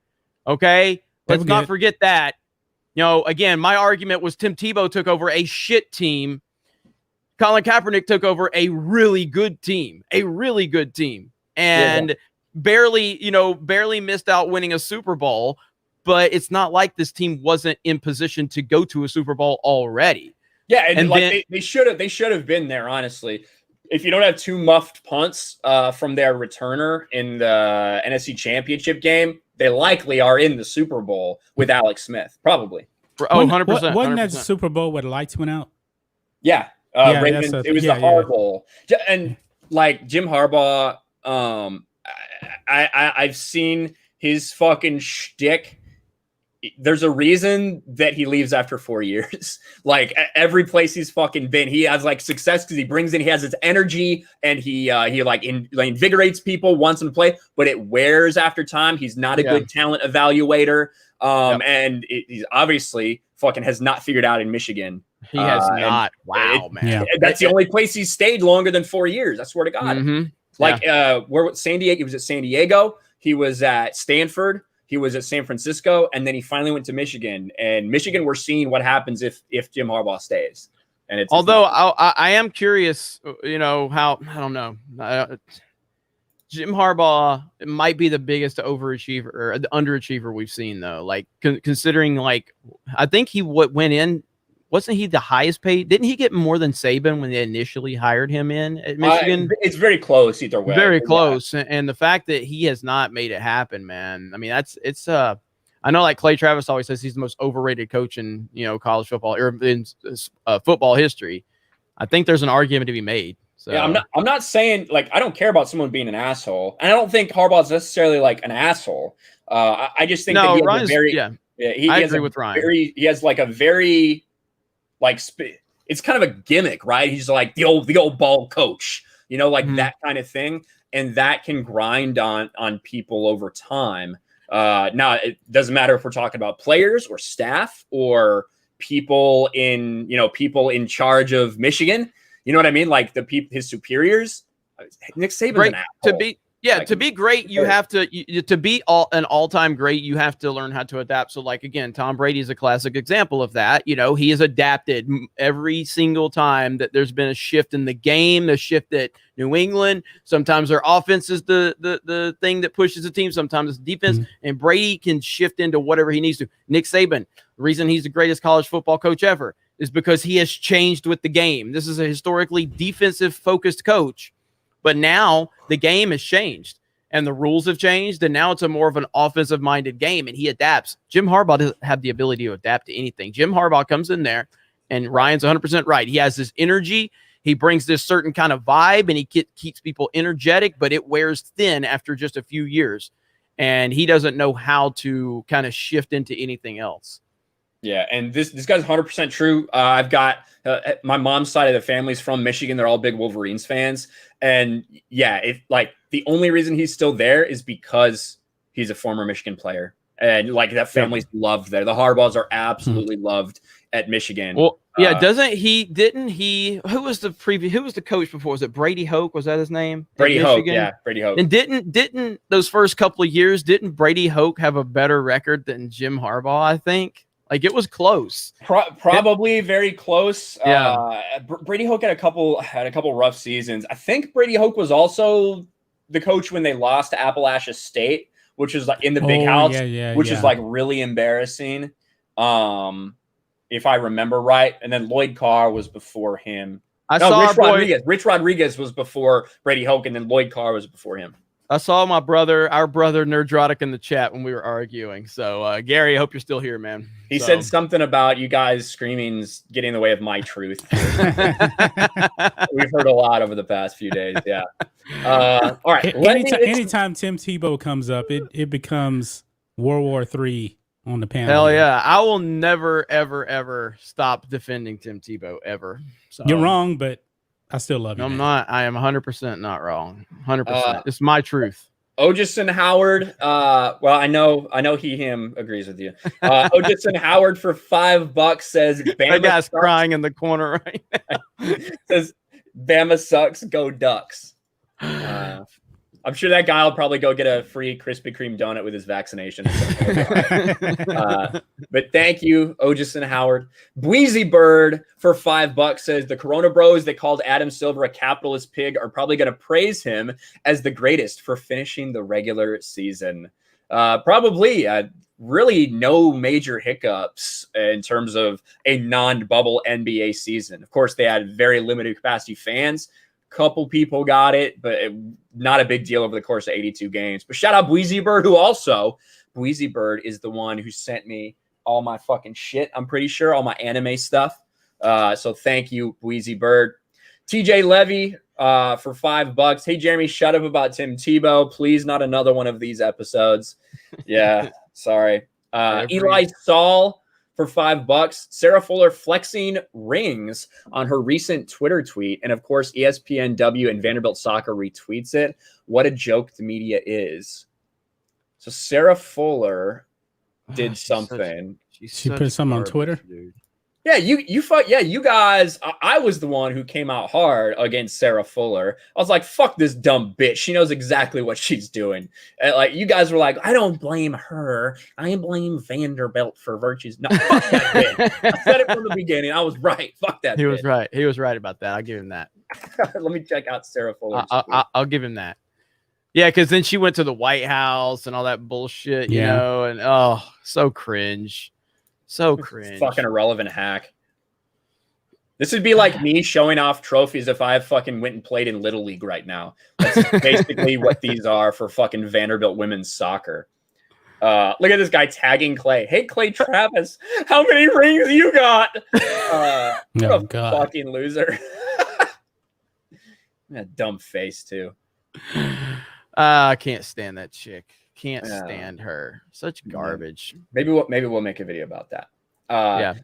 Okay. Let's not forget that. Again, my argument was Tim Tebow took over a shit team. Colin Kaepernick took over a really good team, and barely missed out winning a Super Bowl. But it's not like this team wasn't in position to go to a Super Bowl already. Yeah, and like they should have been there, honestly. If you don't have two muffed punts from their returner in the NFC Championship game, they likely are in the Super Bowl with Alex Smith, probably. 100%. Wasn't that Super Bowl where the lights went out? Yeah. Ravens, it was the Harbaugh. And like Jim Harbaugh, I've seen his fucking shtick. There's a reason that he leaves after 4 years. Like every place he's fucking been, he has like success because he has his energy and he invigorates people, wants them to play, but it wears after time. He's not a good talent evaluator. And he's obviously fucking has not figured out in Michigan. He has not. Wow, man. Yeah. That's the only place he's stayed longer than 4 years. I swear to God. Mm-hmm. Where was San Diego? He was at San Diego. He was at Stanford. He was at San Francisco, and then he finally went to Michigan. And Michigan, we're seeing what happens if Jim Harbaugh stays. And I am curious, how I don't know. Jim Harbaugh might be the biggest overachiever or the underachiever we've seen, though. Like considering, like I think he went in. Wasn't he the highest paid? Didn't he get more than Saban when they initially hired him in at Michigan? It's very close either way. Very close. Yeah. And the fact that he has not made it happen, man. I mean, I know like Clay Travis always says he's the most overrated coach in, college football or in football history. I think there's an argument to be made. So yeah, I'm not saying like I don't care about someone being an asshole. And I don't think Harbaugh's necessarily like an asshole. I just think that he has a very I agree with Ryan. He has like a very it's kind of a gimmick, right? He's like the old ball coach, that kind of thing. And that can grind on people over time. Now it doesn't matter if we're talking about players or staff or people in charge of Michigan. You know what I mean? Like his superiors. Nick Saban's an asshole. To be great, you have to be an all-time great. You have to learn how to adapt. So, like again, Tom Brady is a classic example of that. He has adapted every single time that there's been a shift in the game, the shift at New England. Sometimes their offense is the thing that pushes the team. Sometimes it's defense, and Brady can shift into whatever he needs to. Nick Saban, the reason he's the greatest college football coach ever is because he has changed with the game. This is a historically defensive-focused coach. But now the game has changed and the rules have changed. And now it's a more of an offensive minded game and he adapts. Jim Harbaugh doesn't have the ability to adapt to anything. Jim Harbaugh comes in there and Ryan's 100% right. He has this energy. He brings this certain kind of vibe and he keeps people energetic, but it wears thin after just a few years. And he doesn't know how to kind of shift into anything else. Yeah, and this guy's 100% true. I've got my mom's side of the family's from Michigan. They're all big Wolverines fans. And yeah, the only reason he's still there is because he's a former Michigan player. And like that family's loved there. The Harbaughs are absolutely loved at Michigan. Well, yeah, who was the coach before? Was it Brady Hoke? Was that his name? Brady Hoke, yeah, Brady Hoke. And didn't those first couple of years, didn't Brady Hoke have a better record than Jim Harbaugh, I think? Like it was close. Probably very close. Yeah. Brady Hoke had a couple rough seasons. I think Brady Hoke was also the coach when they lost to Appalachia State, which is like in the big house, which is like really embarrassing. If I remember right. And then Lloyd Carr was before him. Rich Rodriguez was before Brady Hoke, and then Lloyd Carr was before him. I saw our brother Nerdrotic in the chat when we were arguing. So, Gary, I hope you're still here, man. He said something about you guys screaming's getting in the way of my truth. We've heard a lot over the past few days. Yeah. All right. Anytime Tim Tebow comes up, it becomes World War III on the panel. Hell yeah. I will never, ever, ever stop defending Tim Tebow, ever. So, you're wrong, but I still love you. I'm not. I am 100% not wrong. 100%. It's my truth. Ogeson Howard. Well, I know him agrees with you. Ogeson Howard for $5 says Bama that guy's crying in the corner right now. says Bama sucks. Go Ducks. I'm sure that guy will probably go get a free Krispy Kreme donut with his vaccination. But thank you, Ogeson Howard. Bweezy Bird for $5 says the Corona Bros that called Adam Silver a capitalist pig are probably going to praise him as the greatest for finishing the regular season. Probably really no major hiccups in terms of a non-bubble NBA season. Of course, they had very limited capacity fans. Couple people got it, but not a big deal over the course of 82 games. But shout out Bweezy Bird, Bweezy Bird is the one who sent me all my fucking shit. I'm pretty sure all my anime stuff. So thank you, Bweezy Bird. TJ Levy for $5. Hey, Jeremy, shut up about Tim Tebow. Please, not another one of these episodes. Yeah, sorry. Eli Saul for $5. Sarah Fuller flexing rings on her recent Twitter tweet. And of course, ESPNW and Vanderbilt Soccer retweets it. What a joke the media is. So Sarah Fuller did something. She put something on Twitter. Dude. Yeah, you guys. I was the one who came out hard against Sarah Fuller. I was like, "Fuck this dumb bitch. She knows exactly what she's doing." And like you guys were like, "I don't blame her. I blame Vanderbilt for virtues." No, fuck that bitch. I said it from the beginning. I was right. Fuck that. He was right. He was right about that. I'll give him that. Let me check out Sarah Fuller. I'll give him that. Yeah, because then she went to the White House and all that bullshit, you know, and so cringe. So cringe. Fucking irrelevant hack. This would be like me showing off trophies if I fucking went and played in Little League right now. That's basically what these are for fucking Vanderbilt women's soccer. Look at this guy tagging Clay. Hey, Clay Travis, how many rings you got? What a fucking loser. That dumb face, too. I can't stand that chick. Can't stand her. Such garbage. Maybe we'll make a video about that. Yeah.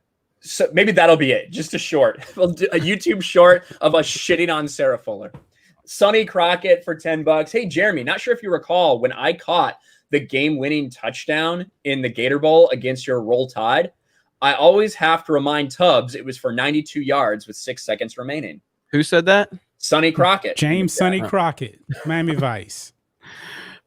So maybe that'll be it. Just a short. We'll do a YouTube short of us shitting on Sarah Fuller. Sonny Crockett for $10. Hey, Jeremy, not sure if you recall when I caught the game-winning touchdown in the Gator Bowl against your Roll Tide. I always have to remind Tubbs it was for 92 yards with 6 seconds remaining. Who said that? Sonny Crockett. James Sonny Crockett, Miami Vice.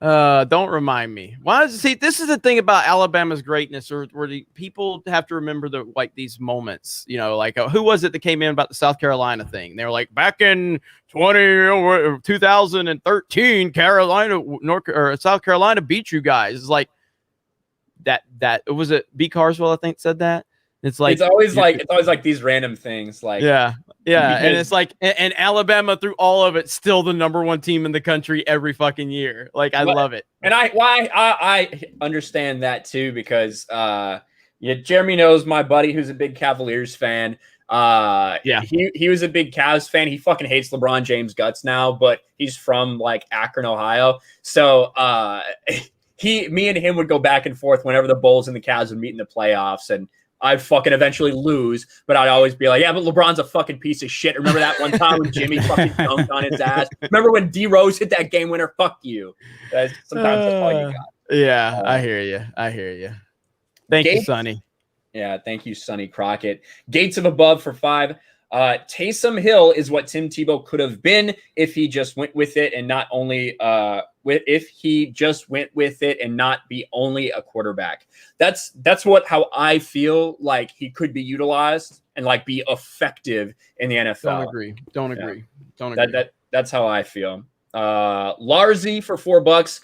Don't remind me. See, this is the thing about Alabama's greatness, or where the people have to remember these moments. You know, like who was it that came in about the South Carolina thing? They were like, back in 2013, South Carolina beat you guys. It's like that. Was it B. Carswell? I think said that. It's always like these random things. Like yeah. And it's like, and Alabama through all of it, still the number one team in the country every fucking year. Like I love it. And I understand that too, because Jeremy knows my buddy who's a big Cavaliers fan. He was a big Cavs fan. He fucking hates LeBron James guts now, but he's from like Akron, Ohio. So me and him would go back and forth whenever the Bulls and the Cavs would meet in the playoffs, and I'd fucking eventually lose, but I'd always be like, yeah, but LeBron's a fucking piece of shit. Remember that one time when Jimmy fucking dunked on his ass? Remember when D Rose hit that game winner? Fuck you. Sometimes that's all you got. Yeah, I hear you. Thank you, Sonny. Yeah, thank you, Sonny Crockett. Gates of Above for $5. Taysom Hill is what Tim Tebow could have been if he just went with it and not only if he just went with it and not be only a quarterback. That's how I feel like he could be utilized and like be effective in the NFL. Don't agree. That's how I feel. Larzy for $4.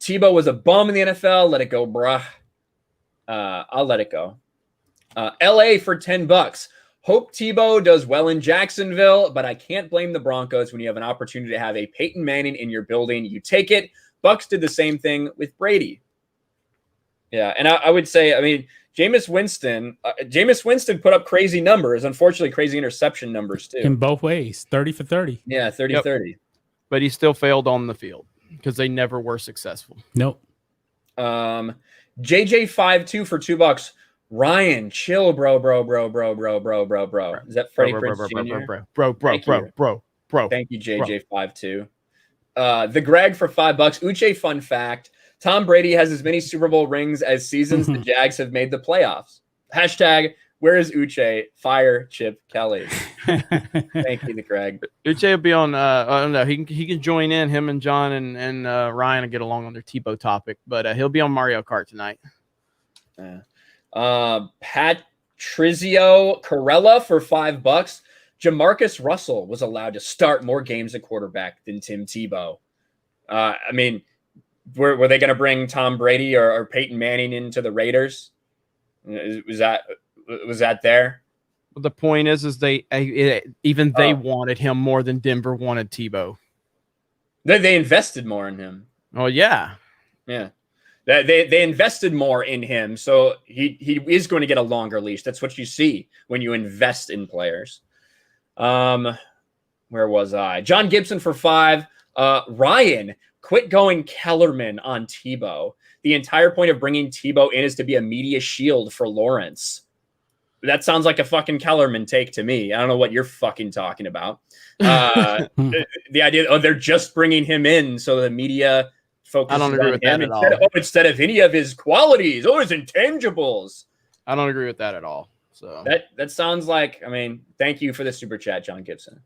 Tebow was a bum in the NFL. Let it go, bruh. I'll let it go. LA for $10. Hope Tebow does well in Jacksonville, but I can't blame the Broncos when you have an opportunity to have a Peyton Manning in your building. You take it. Bucks did the same thing with Brady. Yeah, and I would say, I mean, Jameis Winston put up crazy numbers, unfortunately crazy interception numbers too. In both ways, 30 for 30. Yeah, 30-30. But he still failed on the field because they never were successful. Nope. JJ52 for $2. Ryan, chill, bro. Is that Freddie Prinze Jr.? Bro. Thank you, JJ52. The Greg for $5. Uche, fun fact. Tom Brady has as many Super Bowl rings as seasons the Jags have made the playoffs. Hashtag Where is Uche? Fire Chip Kelly. Thank you, Greg. Uche will be on. I don't know. He can join in. Him and John and Ryan will get along on their Tebow topic, but he'll be on Mario Kart tonight. Patrizio Corella for $5. Jamarcus Russell was allowed to start more games at quarterback than Tim Tebow. I mean, were they going to bring Tom Brady or Peyton Manning into the Raiders? Was that there? The point is they wanted him more than Denver wanted Tebow. They invested more in him. Oh yeah. They invested more in him, so he is going to get a longer leash. That's what you see when you invest in players. Where was I? John Gibson for $5. Ryan, quit going Kellerman on Tebow. The entire point of bringing Tebow in is to be a media shield for Lawrence. That sounds like a fucking Kellerman take to me. I don't know what you're fucking talking about. The idea, they're just bringing him in so the media focuses I don't agree with that at all. Instead of any of his qualities, his intangibles. I don't agree with that at all. So that sounds like, I mean, thank you for the super chat, John Gibson.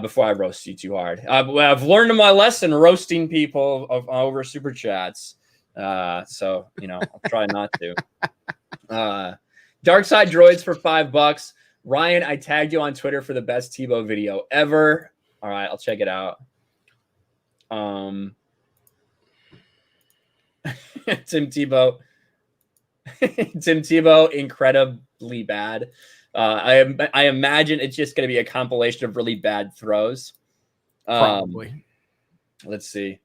Before I roast you too hard. I've learned my lesson roasting people over super chats. So, I'll try not to. Dark Side Droids for $5. Ryan, I tagged you on Twitter for the best Tebow video ever. All right, I'll check it out. Tim Tebow, incredibly bad. I imagine it's just going to be a compilation of really bad throws. Probably. Let's see.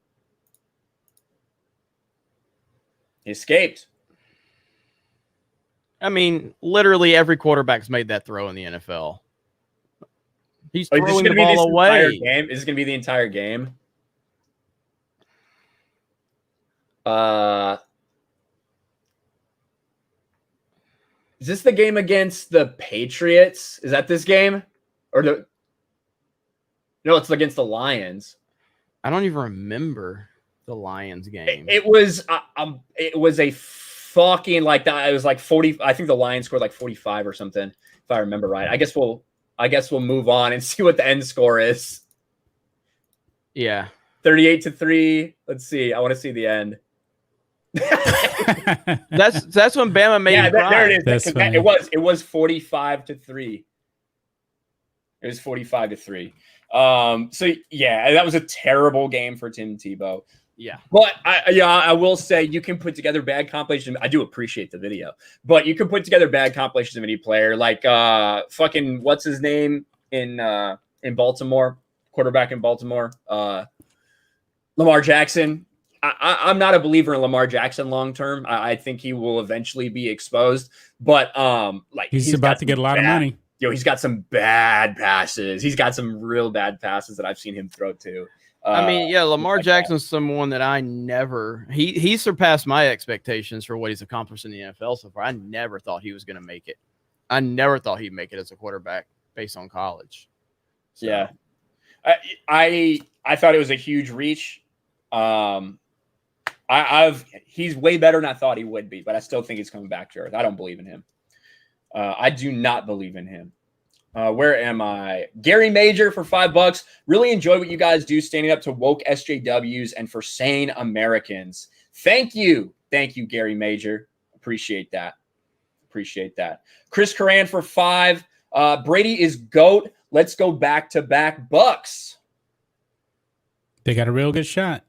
He escaped. I mean, literally every quarterback's made that throw in the NFL. He's throwing the ball away. Is this going to be the entire game? Is this the game against the Patriots? Is that this game? No, it's against the Lions. I don't even remember the Lions game. It was a fucking like that. It was like 40. I think the Lions scored like 45 or something, if I remember right. I guess we'll move on and see what the end score is. Yeah. 38-3. Let's see. I want to see the end. That's when Bama made it. There it is. It was 45-3. It was 45-3. So yeah, that was a terrible game for Tim Tebow. Yeah. But I will say you can put together bad compilations. I do appreciate the video, but you can put together bad compilations of any player, like fucking what's his name in Baltimore, quarterback in Baltimore, Lamar Jackson. I'm not a believer in Lamar Jackson long term. I think he will eventually be exposed, but he's about to get a lot of money. He's got some bad passes. He's got some real bad passes that I've seen him throw to. I mean, yeah, Lamar Jackson's someone that I never he surpassed my expectations for what he's accomplished in the NFL so far. I never thought he was going to make it. I never thought he'd make it as a quarterback based on college. So. Yeah, I thought it was a huge reach. He's way better than I thought he would be, but I still think he's coming back to earth. I don't believe in him. I do not believe in him. Where am I? Gary Major for $5. Really enjoy what you guys do, standing up to woke SJWs and for sane Americans. Thank you, Gary Major. Appreciate that. Chris Coran for $5. Brady is GOAT. Let's go back-to-back Bucks. They got a real good shot.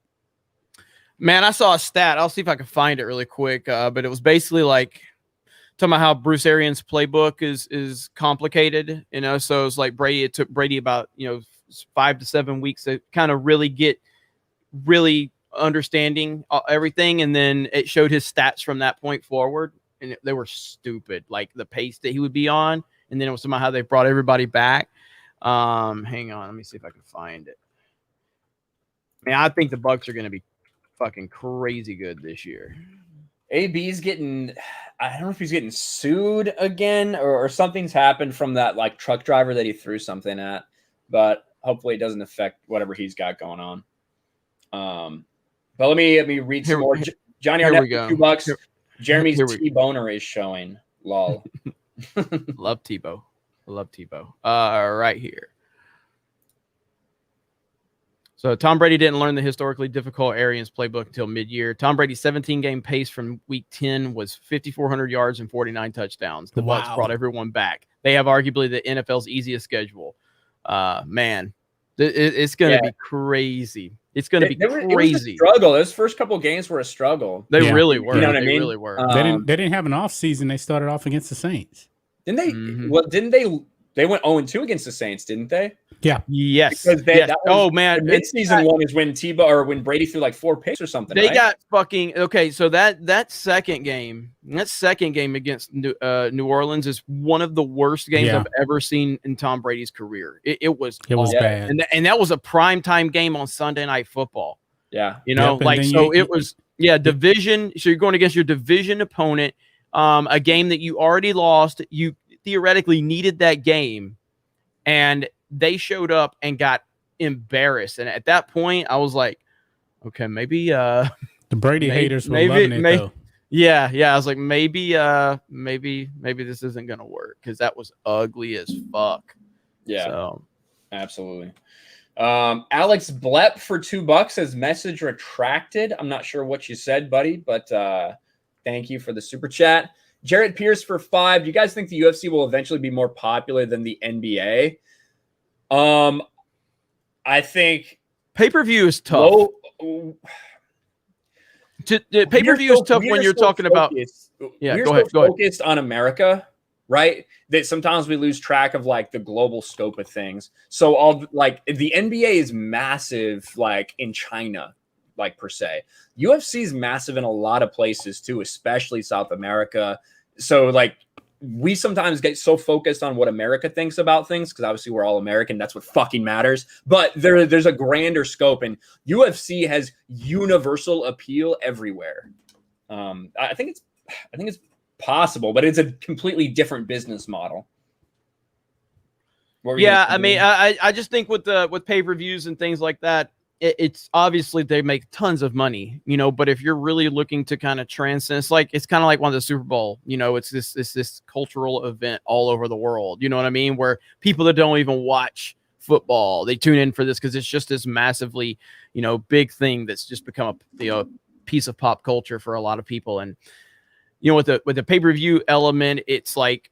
Man, I saw a stat. I'll see if I can find it really quick. But it was basically like talking about how Bruce Arians' playbook is complicated, so it's like it took Brady about 5 to 7 weeks to kind of really get understanding everything, and then it showed his stats from that point forward, and they were stupid, like the pace that he would be on, and then it was somehow how they brought everybody back. Hang on, let me see if I can find it. Man, I think the Bucks are going to be fucking crazy good this year. AB's getting, I don't know if he's getting sued again or something's happened from that like truck driver that he threw something at, but hopefully it doesn't affect whatever he's got going on. But let me read some more. Johnny Arnett, $2. Jeremy's T-Boner is showing. Lol. Love Tebow. Love Tebow. Right here. So Tom Brady didn't learn the historically difficult Arians playbook until mid-year. Tom Brady's 17-game pace from week 10 was 5,400 yards and 49 touchdowns. The Bucs brought everyone back. They have arguably the NFL's easiest schedule. Man, it's going to be crazy. It's going to be crazy. It was a struggle. Those first couple of games were a struggle. They really were. You know what I mean? They really were. They didn't have an off season. They started off against the Saints. Didn't they? Well, didn't they? They went 0-2 against the Saints, didn't they? Yeah. Yes. Because yes. Oh man, the mid-season one is when when Brady threw like 4 picks or something. They got fucking okay. So that second game against New Orleans is one of the worst games I've ever seen in Tom Brady's career. It was bad, and that was a primetime game on Sunday Night Football. Yeah, it was division. So you're going against your division opponent, a game that you already lost. You theoretically needed that game, and they showed up and got embarrassed. And at that point, I was like, okay, maybe the Brady haters were loving it though. Yeah. I was like, maybe this isn't gonna work because that was ugly as fuck. Yeah, so. Absolutely. Alex Blepp for $2 says message retracted. I'm not sure what you said, buddy, but thank you for the super chat. Jarrett Pierce for $5. Do you guys think the UFC will eventually be more popular than the NBA? I think pay-per-view is tough. Pay-per-view is tough when you're talking about. Yeah, go ahead. Focused on America, right? That sometimes we lose track of like the global scope of things. So the NBA is massive, like in China, like per se. UFC is massive in a lot of places too, especially South America. So like we sometimes get so focused on what America thinks about things because obviously we're all American. That's what fucking matters. But there's a grander scope, and UFC has universal appeal everywhere. I think it's possible, but it's a completely different business model. Yeah, I mean, I just think with pay-per-views and things like that, it's obviously they make tons of money, but if you're really looking to kind of transcend, it's kind of like one of the Super Bowl, it's this cultural event all over the world, you know what I mean? Where people that don't even watch football, they tune in for this because it's just this massively, big thing that's just become a piece of pop culture for a lot of people. And, with the pay-per-view element, it's like,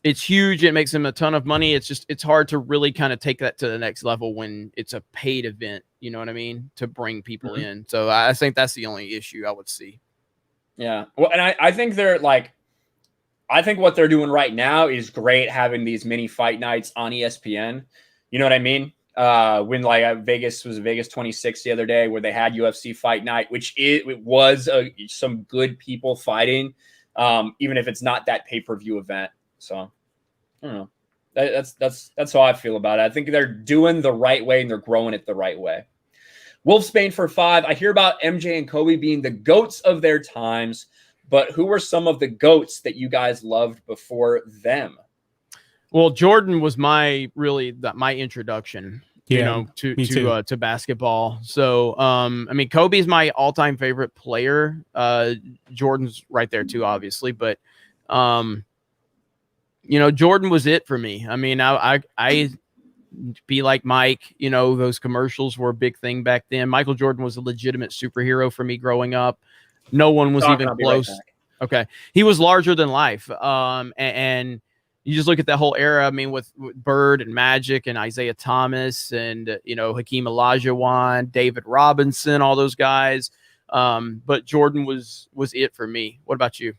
it's huge. It makes them a ton of money. It's hard to really kind of take that to the next level when it's a paid event, you know what I mean? To bring people in. So I think that's the only issue I would see. Yeah. Well, and I think I think what they're doing right now is great, having these mini fight nights on ESPN. You know what I mean? When Vegas 26 the other day where they had UFC fight night, which it was some good people fighting, even if it's not that pay-per-view event. So I don't know. That's how I feel about it. I think they're doing the right way and they're growing it the right way. Wolfsbane for $5. I hear about MJ and Kobe being the GOATs of their times, but who were some of the GOATs that you guys loved before them? Well, Jordan was my introduction, to basketball. So, I mean, Kobe's my all-time favorite player. Jordan's right there too, obviously, but Jordan was it for me. I mean, I be like Mike, those commercials were a big thing back then. Michael Jordan was a legitimate superhero for me growing up. No one was even close. Right, okay. He was larger than life. And you just look at that whole era. I mean, with Bird and Magic and Isaiah Thomas and, Hakeem Olajuwon, David Robinson, all those guys. But Jordan was it for me. What about you?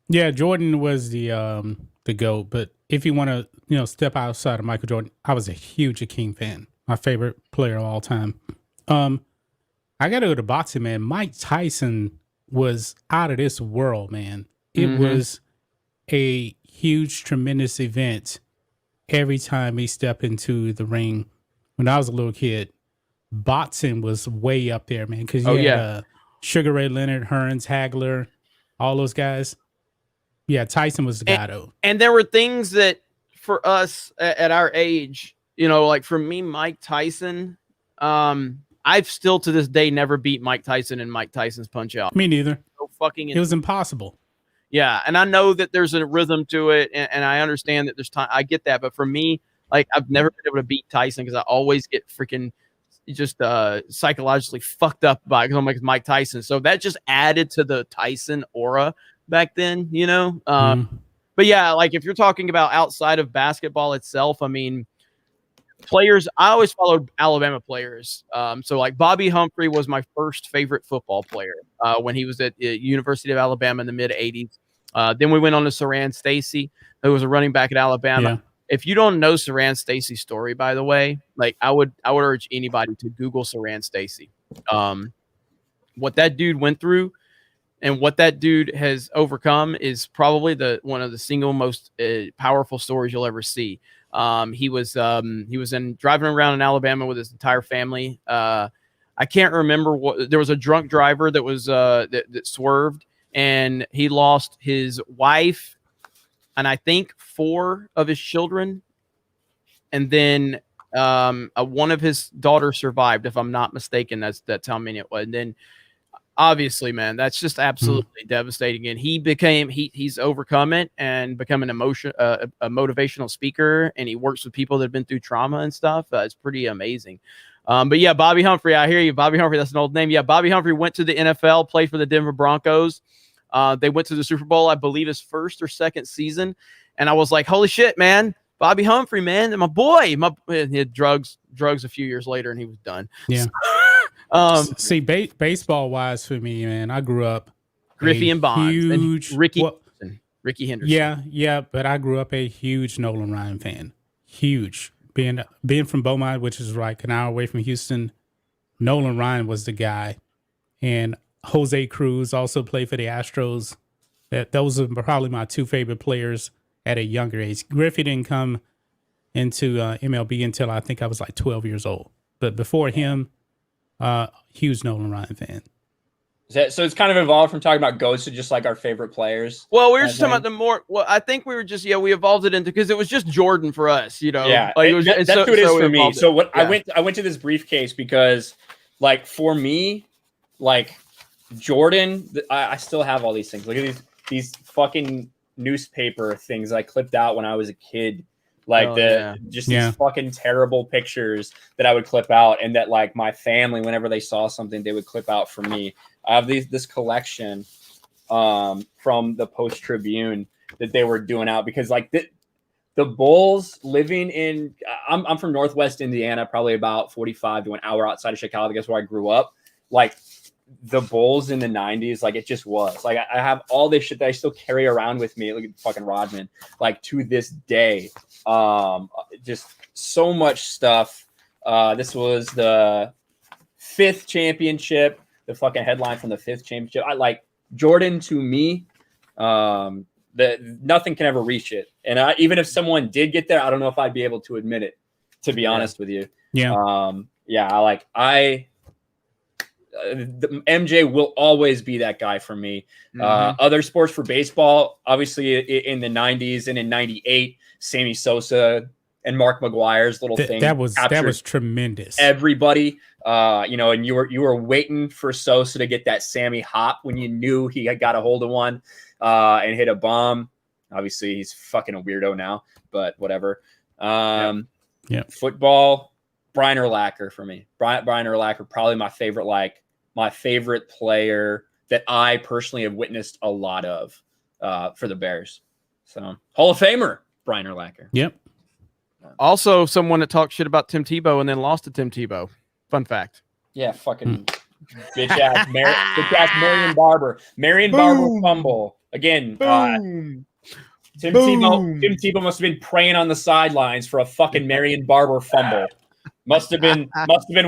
Yeah, Jordan was the GOAT. But if you want to, step outside of Michael Jordan, I was a huge Hakeem fan. My favorite player of all time. I got to go to boxing, man. Mike Tyson was out of this world, man. It was a huge, tremendous event every time he stepped into the ring. When I was a little kid, boxing was way up there, man. Because you had Sugar Ray Leonard, Hearns, Hagler, all those guys. Yeah, Tyson was the guy, though. And there were things that, for us at our age, like for me, Mike Tyson, I've still to this day never beat Mike Tyson in Mike Tyson's Punch-Out. Me neither. So fucking it was impossible. Yeah, and I know that there's a rhythm to it, and I understand that there's time. I get that, but for me, like I've never been able to beat Tyson because I always get freaking just psychologically fucked up by because I'm like Mike Tyson. So that just added to the Tyson aura back then, you know. But yeah, like if you're talking about outside of basketball itself, I mean, players. I always followed Alabama players. So like Bobby Humphrey was my first favorite football player when he was at University of Alabama in the mid '80s. Then we went on to Saran Stacy, who was a running back at Alabama. Yeah. If you don't know Saran Stacy's story, by the way, like I would urge anybody to Google Saran Stacy. What that dude went through and what that dude has overcome is probably one of the single most powerful stories you'll ever see. He was driving around in Alabama with his entire family. I can't remember there was a drunk driver that was that swerved, and he lost his wife and I think 4 of his children, and then one of his daughters survived, if I'm not mistaken. That's how many it was. And then obviously, man, that's just absolutely devastating. And he's overcome it and become a motivational speaker, and he works with people that have been through trauma and stuff. It's pretty amazing. But yeah, Bobby Humphrey, I hear you. Bobby Humphrey, that's an old name. Yeah, Bobby Humphrey went to the NFL, played for the Denver Broncos. They went to the Super Bowl, I believe, his first or second season. And I was like, holy shit, man. Bobby Humphrey, man. My boy. He had drugs a few years later, and he was done. Yeah. See, baseball wise for me, man, I grew up Griffey and Bonds and Ricky Henderson. Yeah, but I grew up a huge Nolan Ryan fan. Huge. Being from Beaumont, which is like an hour away from Houston, Nolan Ryan was the guy. And Jose Cruz also played for the Astros. Those are probably my 2 favorite players at a younger age. Griffey didn't come into MLB until I think I was like 12 years old. But before him, huge Nolan Ryan fan. So it's kind of evolved from talking about GOATs to just like our favorite players. Well, we were just talking about the more. Well, I think we were just we evolved it into because it was just Jordan for us, you know. Yeah, like that's who it is for me. So what I went to this briefcase because, like, for me, like Jordan, I still have all these things. Look at these fucking newspaper things I clipped out when I was a kid. Like these fucking terrible pictures that I would clip out, and that like my family, whenever they saw something, they would clip out for me. I have this collection from the Post Tribune that they were doing out because like the Bulls living in I'm from Northwest Indiana, probably about 45 to an hour outside of Chicago. That's where I grew up. Like the Bulls in the 90s, like it just was like I have all this shit that I still carry around with me. Look at fucking Rodman, like to this day. Just so much stuff. This was the 5th championship, the fucking headline from the 5th championship. I like Jordan to me. Nothing can ever reach it. And even if someone did get there, I don't know if I'd be able to admit it, to be honest with you. Yeah. The MJ will always be that guy for me. Other sports for baseball, obviously in the 90s and in 98, Sammy Sosa and Mark McGuire's little thing. That was tremendous. Everybody, and you were waiting for Sosa to get that Sammy hop when you knew he had got a hold of one and hit a bomb. Obviously, he's fucking a weirdo now, but whatever. Football, Brian Urlacher for me. Brian Urlacher, probably my favorite player that I personally have witnessed a lot of for the Bears. So Hall of Famer, Brian Urlacher. Yep. Also, someone that talked shit about Tim Tebow and then lost to Tim Tebow. Fun fact. Yeah, fucking bitch ass Marion Barber. Marion Barber fumble again. Tim Tebow must have been praying on the sidelines for a fucking Marion Barber fumble. Must have been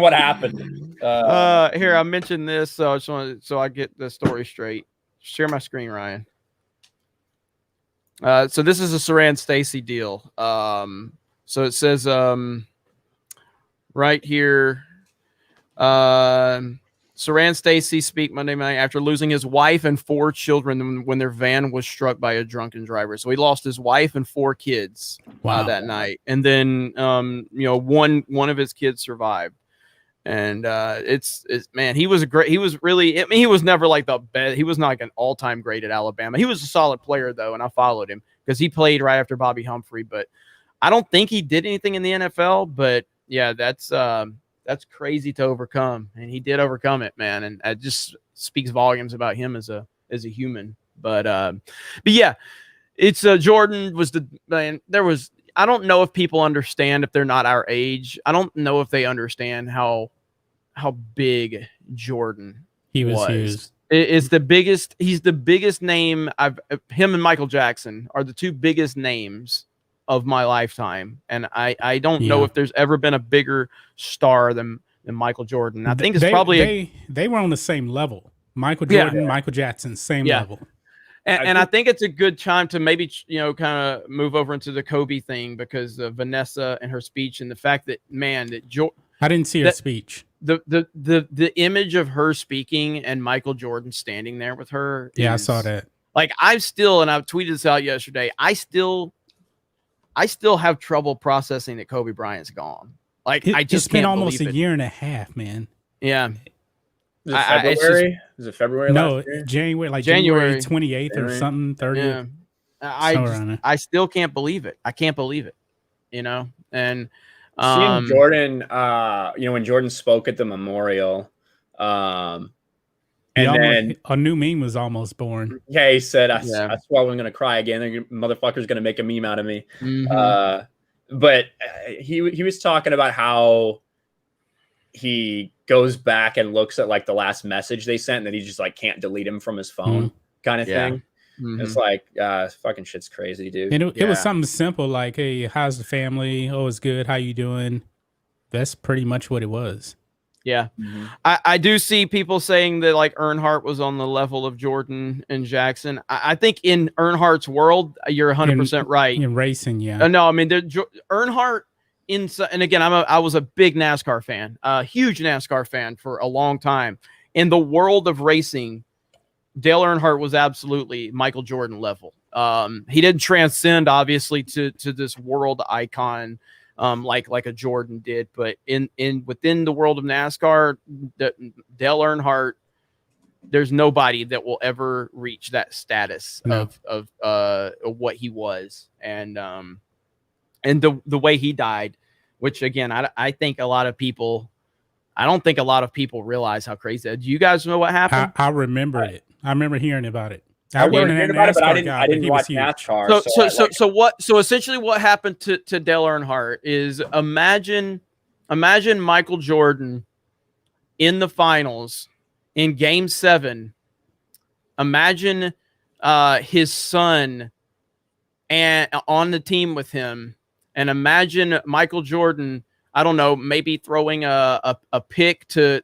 what happened. Here, I mentioned this, so I just want so I get the story straight. Share my screen, Ryan. So this is a Saran Stacy deal. So it says right here, Saran Stacy speak Monday night after losing his wife and 4 children when their van was struck by a drunken driver. So he lost his wife and 4 kids that night, and then one of his kids survived. And it's man, he was really, I mean, he was never like the best. He was not like an all-time great at Alabama. He was a solid player though, and I followed him because he played right after Bobby Humphrey. But I don't think he did anything in the NFL. But yeah, that's crazy to overcome, and he did overcome it, man. And it just speaks volumes about him as a human. But yeah, it's Jordan was the man. There was, I don't know if people understand, if they're not our age. I don't know if they understand how big Jordan He was huge. It's the biggest. He's the biggest name. Him and Michael Jackson are the two biggest names of my lifetime, and I don't know if there's ever been a bigger star than Michael Jordan. I think it's probably they were on the same level. Michael Jordan, Michael Jackson, same level. And I think it's a good time to maybe, kind of move over into the Kobe thing, because of Vanessa and her speech, and the fact that, man, I didn't see her speech. The image of her speaking and Michael Jordan standing there with her. Yeah, I saw that. Like, I've tweeted this out yesterday. I still have trouble processing that Kobe Bryant's gone. Like, it's been almost a year and a half, man. Yeah. Is it February? Is it February? No, January, like January 28th or something, 30th. Yeah. I still can't believe it. I can't believe it. And seeing Jordan, when Jordan spoke at the memorial, and then a new meme was almost born. Yeah, he said, "I swore I'm gonna cry again. The motherfucker's gonna make a meme out of me." Mm-hmm. But he was talking about how he goes back and looks at like the last message they sent, and that he just like can't delete him from his phone, kind of thing. Mm-hmm. It's like fucking shit's crazy, dude. And it was something simple like, "Hey, how's the family? Oh, it's good. How you doing?" That's pretty much what it was. Yeah. Mm-hmm. I do see people saying that like Earnhardt was on the level of Jordan and Jackson. I think in Earnhardt's world, you're 100% right. In racing, yeah. No, I mean, Earnhardt, and again, I was a big NASCAR fan, a huge NASCAR fan for a long time. In the world of racing, Dale Earnhardt was absolutely Michael Jordan level. He didn't transcend, obviously, to this world icon like a Jordan did, but within the world of NASCAR, Dale Earnhardt, there's nobody that will ever reach that status of what he was, and the way he died, which again, I think a lot of people, I don't think a lot of people realize how crazy that. Do you guys know what happened? I remember it. I remember hearing about it. I heard about it, but I didn't watch NASCAR. So essentially what happened to Dale Earnhardt is, imagine Michael Jordan in the finals in Game 7. Imagine his son and on the team with him, and imagine Michael Jordan, I don't know, maybe throwing a pick to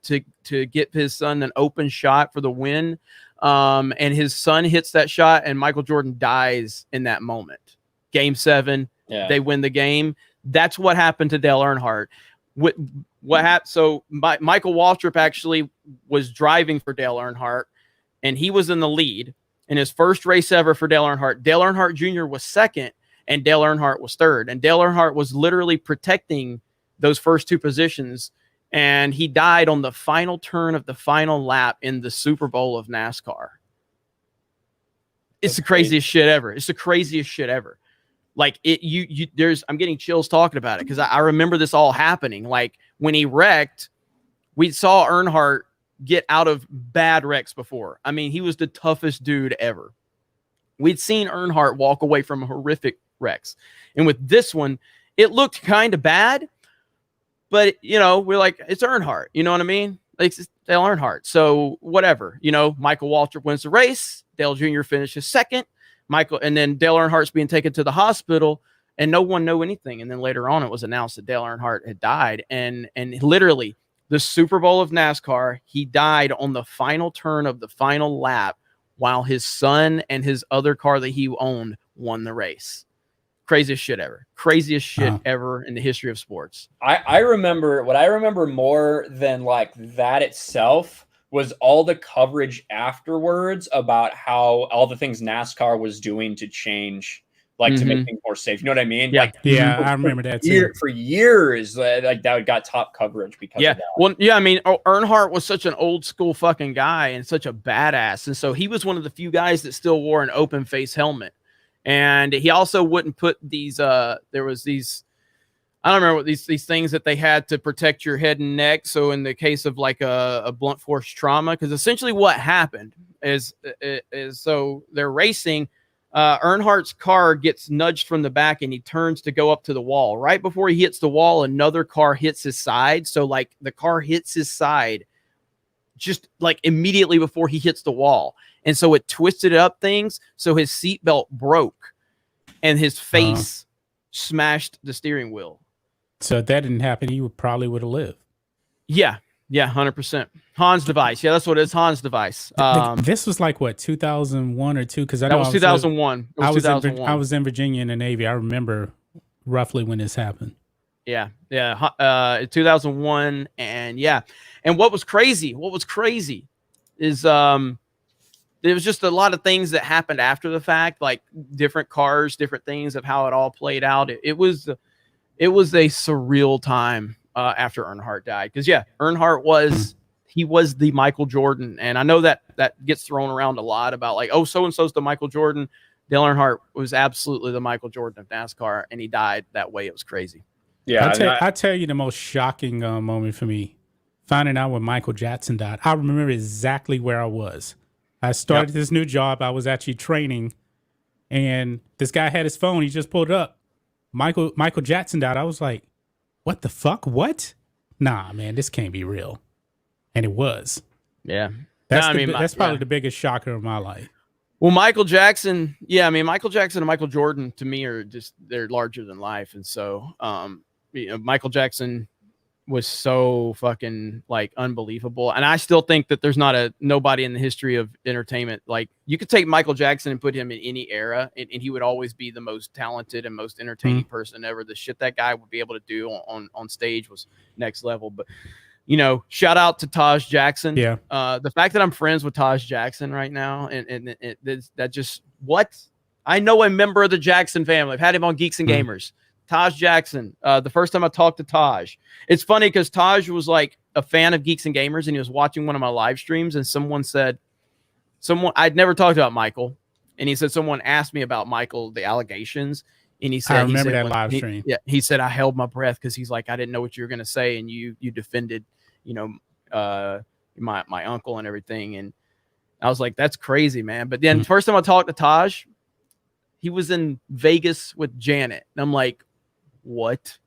get his son an open shot for the win. And his son hits that shot, and Michael Jordan dies in that moment. Game 7, they win the game. That's what happened to Dale Earnhardt. What happened? So Michael Waltrip actually was driving for Dale Earnhardt, and he was in the lead in his first race ever for Dale Earnhardt. Dale Earnhardt Jr. was second, and Dale Earnhardt was third. And Dale Earnhardt was literally protecting those first two positions. And he died on the final turn of the final lap in the Super Bowl of NASCAR. It's the craziest shit ever. It's the craziest shit ever. Like I'm getting chills talking about it, because I remember this all happening. Like when he wrecked, we saw Earnhardt get out of bad wrecks before. I mean, he was the toughest dude ever. We'd seen Earnhardt walk away from horrific wrecks. And with this one, it looked kind of bad. But, we're like, it's Earnhardt. You know what I mean? Like, it's Dale Earnhardt. So whatever, Michael Waltrip wins the race. Dale Jr. finishes second. And then Dale Earnhardt's being taken to the hospital, and no one knew anything. And then later on, it was announced that Dale Earnhardt had died. And literally the Super Bowl of NASCAR, he died on the final turn of the final lap while his son and his other car that he owned won the race. Craziest shit ever. Craziest shit ever in the history of sports. I remember more than like that itself was all the coverage afterwards about how all the things NASCAR was doing to change like to make things more safe. You know what I mean? Yeah. Like, Yeah, I remember that too. For years, like that got top coverage because of that. Well, yeah, I mean, Earnhardt was such an old school fucking guy and such a badass. And so he was one of the few guys that still wore an open face helmet. And he also wouldn't put these, there was these, I don't remember what these things that they had to protect your head and neck. So in the case of like a blunt force trauma, because essentially what happened is so they're racing. Earnhardt's car gets nudged from the back and he turns to go up to the wall. Right before he hits the wall, another car hits his side. So like the car hits his side just like immediately before he hits the wall. And so it twisted up things. So his seatbelt broke and his face smashed the steering wheel. So if that didn't happen, he probably would have lived. Yeah. Yeah, 100%. Hans device. Yeah, that's what it is. Hans device. This was like what, 2001 or 2? Because that was 2001. I was in Virginia in the Navy. I remember roughly when this happened. Yeah, 2001, and yeah, and what was crazy is there was just a lot of things that happened after the fact, like different cars, different things of how it all played out. It was a surreal time. After Earnhardt died, because Earnhardt was the Michael Jordan, and I know that gets thrown around a lot about like, oh, so and so's the Michael Jordan. Dale Earnhardt was absolutely the Michael Jordan of NASCAR, and he died that way. It was crazy. Yeah, I tell you the most shocking moment for me, finding out when Michael Jackson died. I remember exactly where I was. I started this new job. I was actually training, and this guy had his phone. He just pulled it up. Michael Jackson died. I was like, what the fuck? What? Nah, man, this can't be real. And it was. Yeah. That's probably the biggest shocker of my life. Well, Michael Jackson, Michael Jackson and Michael Jordan to me are they're larger than life. And so, Michael Jackson was so fucking like unbelievable. And I still think that there's nobody in the history of entertainment. Like you could take Michael Jackson and put him in any era and he would always be the most talented and most entertaining person ever. The shit that guy would be able to do on stage was next level. But, shout out to Taj Jackson. Yeah. The fact that I'm friends with Taj Jackson right now and that just I know a member of the Jackson family. I've had him on Geeks and Gamers. Taj Jackson. The first time I talked to Taj, it's funny because Taj was like a fan of Geeks and Gamers, and he was watching one of my live streams, and I'd never talked about Michael, and he said someone asked me about Michael, the allegations, and he said, I remember that live stream. Yeah, he said I held my breath because he's like I didn't know what you were gonna say, and you defended, my uncle and everything, and I was like, that's crazy, man. But then first time I talked to Taj, he was in Vegas with Janet, and I'm like, what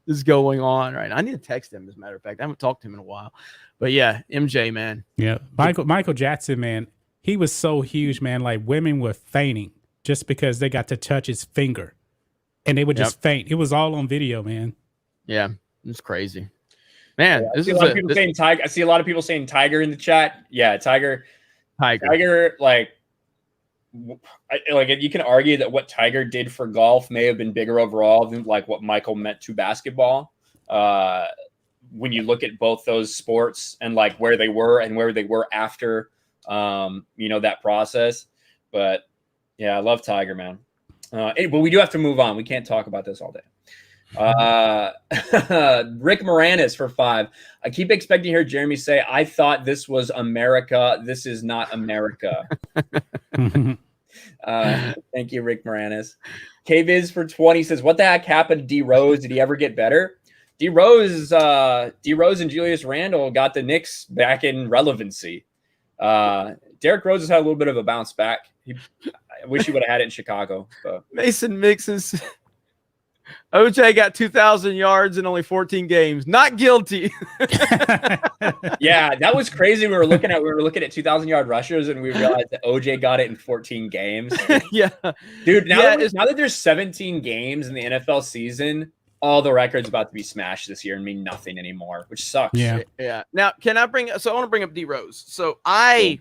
is going on right now? I need to text him, as a matter of fact. I haven't talked to him in a while. But yeah, MJ, man. Yeah. Michael Jackson, man, he was so huge, man. Like women were fainting just because they got to touch his finger. And they would just faint. It was all on video, man. Yeah, it's crazy. Man, I see a lot of people saying Tiger. I see a lot of people saying Tiger in the chat. Yeah, Tiger, like you can argue that what Tiger did for golf may have been bigger overall than like what Michael meant to basketball. When you look at both those sports and like where they were and where they were after, that process. But yeah, I love Tiger, man. But we do have to move on. We can't talk about this all day. Rick Moranis for 5. I keep expecting to hear Jeremy say, I thought this was America. This is not America. Thank you, Rick Moranis. KViz for 20 says, what the heck happened to D Rose? Did he ever get better? D Rose and Julius Randle got the Knicks back in relevancy. Derrick Rose has had a little bit of a bounce back. I wish he would have had it in Chicago. But. Mason Mixon. OJ got 2,000 yards in only 14 games. Not guilty. Yeah, that was crazy. We were looking at 2,000-yard rushers, and we realized that OJ got it in 14 games. Yeah, dude. Now that there's 17 games in the NFL season, all the records about to be smashed this year and mean nothing anymore, which sucks. Yeah. Now, can I bring? So I want to bring up D Rose. So I'll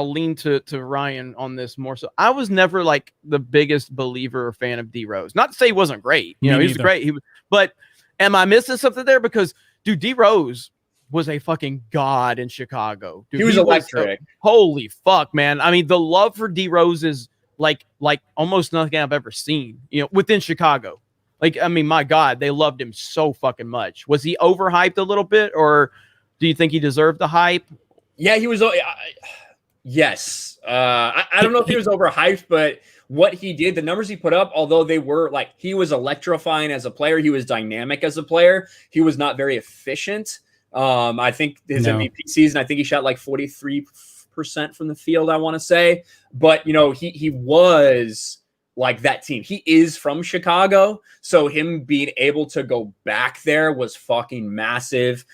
lean to Ryan on this more. So I was never like the biggest believer or fan of D Rose. Not to say he wasn't great. He's great. But am I missing something there? Because dude, D Rose was a fucking god in Chicago. Dude, He was electric. Holy fuck, man. I mean, the love for D Rose is like almost nothing I've ever seen, within Chicago. Like, I mean, my God, they loved him so fucking much. Was he overhyped a little bit, or do you think he deserved the hype? Yeah, he was. Yes. I don't know if he was overhyped, but what he did, the numbers he put up, although they were like, he was electrifying as a player, he was dynamic as a player, he was not very efficient. I think his MVP season, I think he shot like 43% from the field, I want to say. But, he was like that team. He is from Chicago, so him being able to go back there was fucking massive.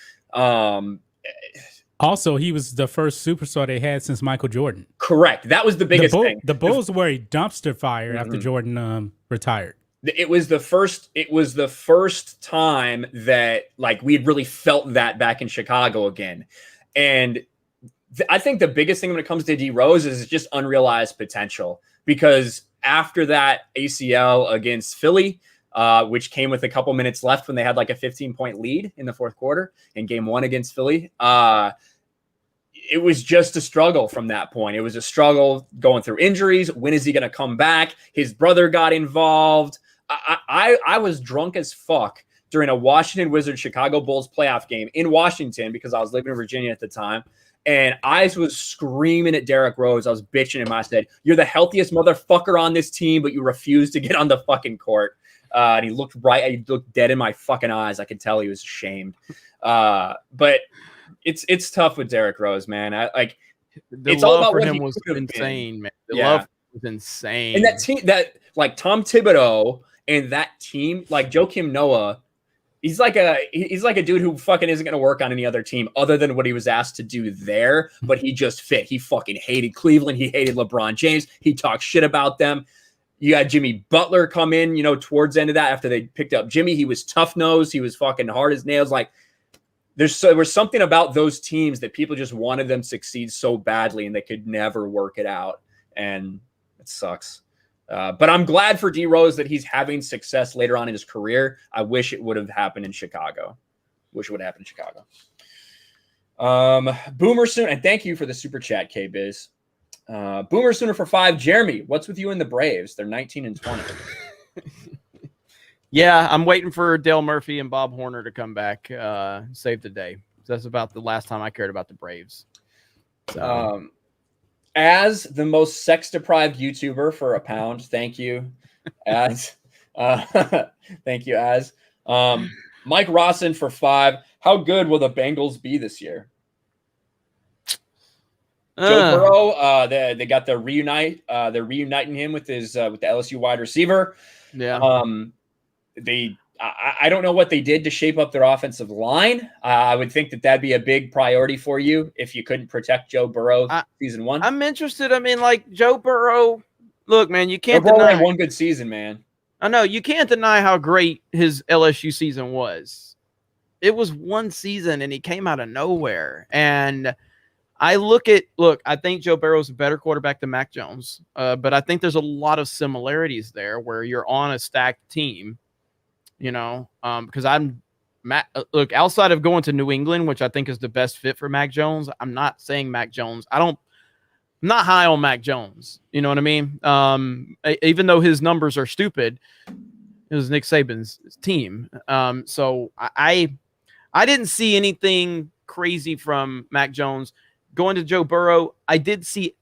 Also, he was the first superstar they had since Michael Jordan. Correct. That was the biggest thing. The Bulls were a dumpster fire after Jordan retired. It was the first time that like we had really felt that back in Chicago again. And I think the biggest thing when it comes to D Rose is just unrealized potential, because after that ACL against Philly, which came with a couple minutes left when they had like a 15-point lead in the fourth quarter in game 1 against Philly, it was just a struggle from that point. It was a struggle going through injuries. When is he going to come back? His brother got involved. I was drunk as fuck during a Washington Wizards Chicago Bulls playoff game in Washington because I was living in Virginia at the time. And I was screaming at Derrick Rose. I was bitching him. I said, "You're the healthiest motherfucker on this team, but you refuse to get on the fucking court." And he looked he looked dead in my fucking eyes. I could tell he was ashamed. But it's tough with Derrick Rose, man. It's all about for what him he was insane, been. man. The love was insane. And that team, that like Tom Thibodeau and that team, like Joakim Noah, he's like a dude who fucking isn't going to work on any other team other than what he was asked to do there. But he just fit. He fucking hated Cleveland. He hated LeBron James. He talked shit about them. You had Jimmy Butler come in, towards the end of that after they picked up Jimmy. He was tough nosed. He was fucking hard as nails. Like there was something about those teams that people just wanted them to succeed so badly and they could never work it out. And it sucks. But I'm glad for D Rose that he's having success later on in his career. I wish it would have happened in Chicago. Boomer Sooner, and thank you for the super chat, K-Biz. Boomer Sooner for 5. Jeremy, what's with you and the Braves? They're 19 and 20. Yeah, I'm waiting for Dale Murphy and Bob Horner to come back, save the day. That's about the last time I cared about the Braves. So. As the most sex-deprived YouTuber for £1, thank you. Thank you, Mike Rawson for 5. How good will the Bengals be this year? Joe Burrow, they got the reunite. They're reuniting him with his with the LSU wide receiver. Yeah. I don't know what they did to shape up their offensive line. I would think that'd be a big priority for you if you couldn't protect Joe Burrow season 1. I'm interested. I mean, like Joe Burrow. Look, man, you can't deny one good season, man. I know you can't deny how great his LSU season was. It was one season, and he came out of nowhere. And I think Joe Burrow's a better quarterback than Mac Jones, but I think there's a lot of similarities there where you're on a stacked team. Because outside of going to New England, which I think is the best fit for Mac Jones, I'm not saying Mac Jones. I'm not high on Mac Jones. You know what I mean? Even though his numbers are stupid, it was Nick Saban's team. So I didn't see anything crazy from Mac Jones. Going to Joe Burrow, I did see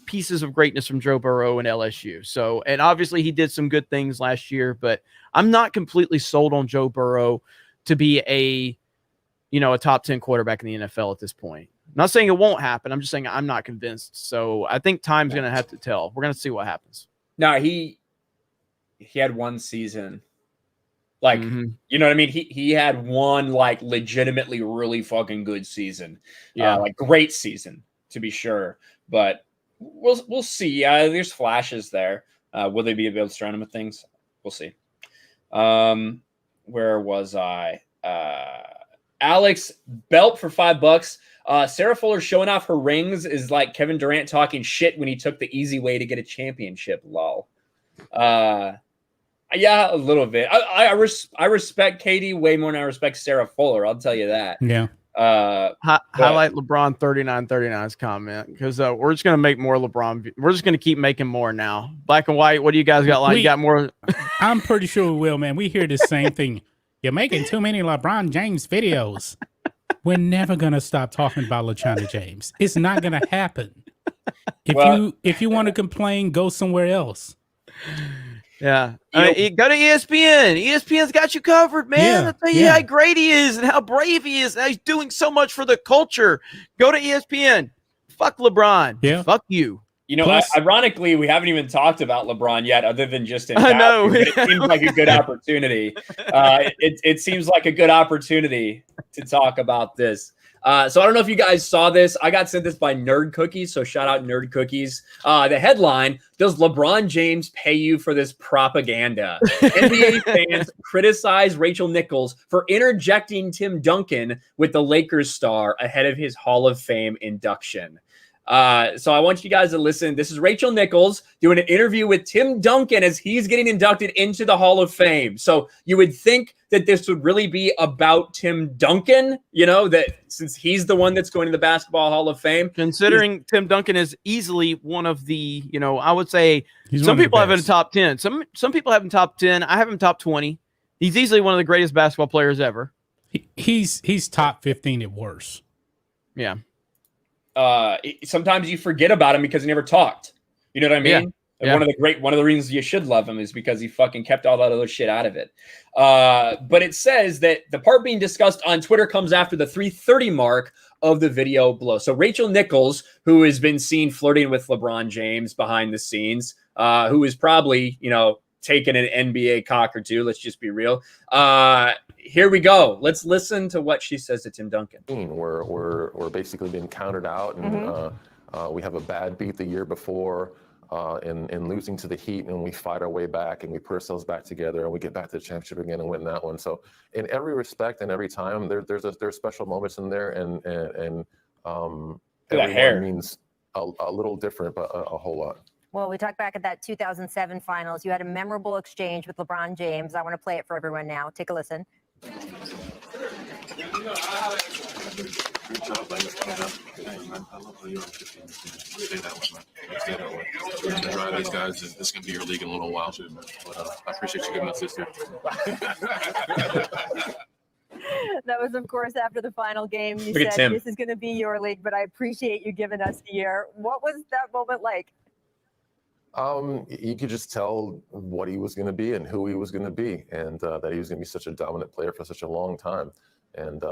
pieces of greatness from Joe Burrow and LSU. So, and obviously he did some good things last year, but I'm not completely sold on Joe Burrow to be a top 10 quarterback in the NFL at this point. I'm not saying it won't happen. I'm just saying I'm not convinced. So I think time's going to have to tell. We're going to see what happens. No, he had one season. Like, you know what I mean? He had one like legitimately really fucking good season. Yeah. Like great season to be sure. But we'll see. There's flashes there. Will they be able to surround him with things? We'll see. Where was I? Alex Belt for $5. Sarah Fuller showing off her rings is like Kevin Durant talking shit when he took the easy way to get a championship. Lol. Yeah, a little bit. I respect Katie way more than I respect Sarah Fuller. I'll tell you that. Yeah. Highlight LeBron 3939's comment because we're just gonna make more LeBron. We're just gonna keep making more now. Black and white. What do you guys got? Like, you got more? I'm pretty sure we will, man. We hear the same thing. You're making too many LeBron James videos. We're never gonna stop talking about LeBron James. It's not gonna happen. If you want to complain, go somewhere else. Yeah, go to ESPN. ESPN's got you covered, man. I'll tell you how great he is and how brave he is and how he's doing so much for the culture. Go to ESPN. Fuck LeBron. Yeah. Fuck you. You know, Plus, ironically, we haven't even talked about LeBron yet, other than just in I know. but it seems like a good opportunity. It seems like a good opportunity to talk about this. So I don't know if you guys saw this. I got sent this by Nerd Cookies, so shout out Nerd Cookies. The headline, does LeBron James pay you for this propaganda? NBA fans criticize Rachel Nichols for interjecting Tim Duncan with the Lakers star ahead of his Hall of Fame induction. So I want you guys to listen. This is Rachel Nichols doing an interview with Tim Duncan as he's getting inducted into the Hall of Fame. So you would think that this would really be about Tim Duncan, you know, that since he's the one that's going to the Basketball Hall of Fame. Considering Tim Duncan is easily one of the, you know, I would say some people have him in top 10. Some people have him top 10. I have him top 20. He's easily one of the greatest basketball players ever. He's top 15 at worst. Yeah. Sometimes you forget about him because he never talked. You know what I mean? Yeah. One of the reasons you should love him is because he fucking kept all that other shit out of it. But it says that the part being discussed on Twitter comes after the 3:30 mark of the video below. So Rachel Nichols, who has been seen flirting with LeBron James behind the scenes, who is probably, you know, taking an NBA cock or two. Let's just be real. Here we go. Let's listen to what she says to Tim Duncan. We're basically being counted out, and we have a bad beat the year before in losing to the Heat, and we fight our way back, and we put ourselves back together, and we get back to the championship again and win that one. So in every respect and every time, there's special moments in there, and everyone means a little different, but a whole lot. Well, we talked back at that 2007 finals. You had a memorable exchange with LeBron James. I want to play it for everyone now. Take a listen. Good job, buddy. I love how you are 15. Stay that way, man. Stay that way. You're going to drive these guys. This is going to be your league in a little while. But I appreciate you giving us this here. That was, of course, after the final game. You Look said this is going to be your league, but I appreciate you giving us a year. What was that moment like? You could just tell what he was going to be and who he was going to be, and that he was going to be such a dominant player for such a long time. And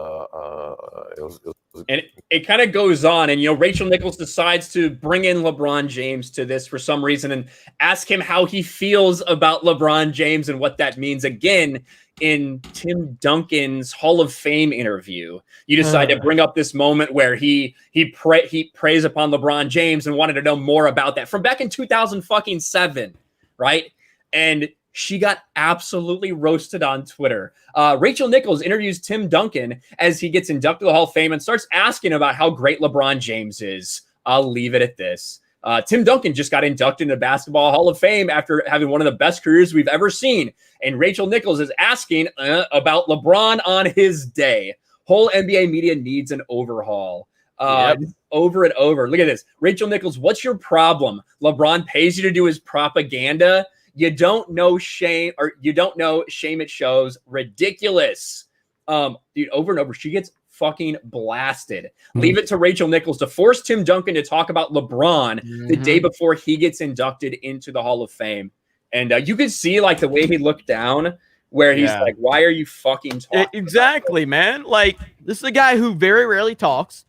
it kind of goes on, and you know, Rachel Nichols decides to bring in LeBron James to this for some reason and ask him how he feels about LeBron James and what that means. Again, in Tim Duncan's Hall of Fame interview, you decide to bring up this moment where he prays upon LeBron James and wanted to know more about that from back in 2007, right? And she got absolutely roasted on Twitter. Rachel Nichols interviews Tim Duncan as he gets inducted to the Hall of Fame and starts asking about how great LeBron James is. I'll leave it at this. Tim Duncan just got inducted into the Basketball Hall of Fame after having one of the best careers we've ever seen. And Rachel Nichols is asking about LeBron on his day. Whole NBA media needs an overhaul. Over and over. Look at this. Rachel Nichols, what's your problem? LeBron pays you to do his propaganda. You don't know shame, or you don't know shame it shows. Ridiculous. Dude, over and over. She gets fucking blasted. Leave it to Rachel Nichols to force Tim Duncan to talk about LeBron the day before he gets inducted into the Hall of Fame. And you could see like the way he looked down where he's like, why are you fucking talking? Exactly, man. Like, this is a guy who very rarely talks.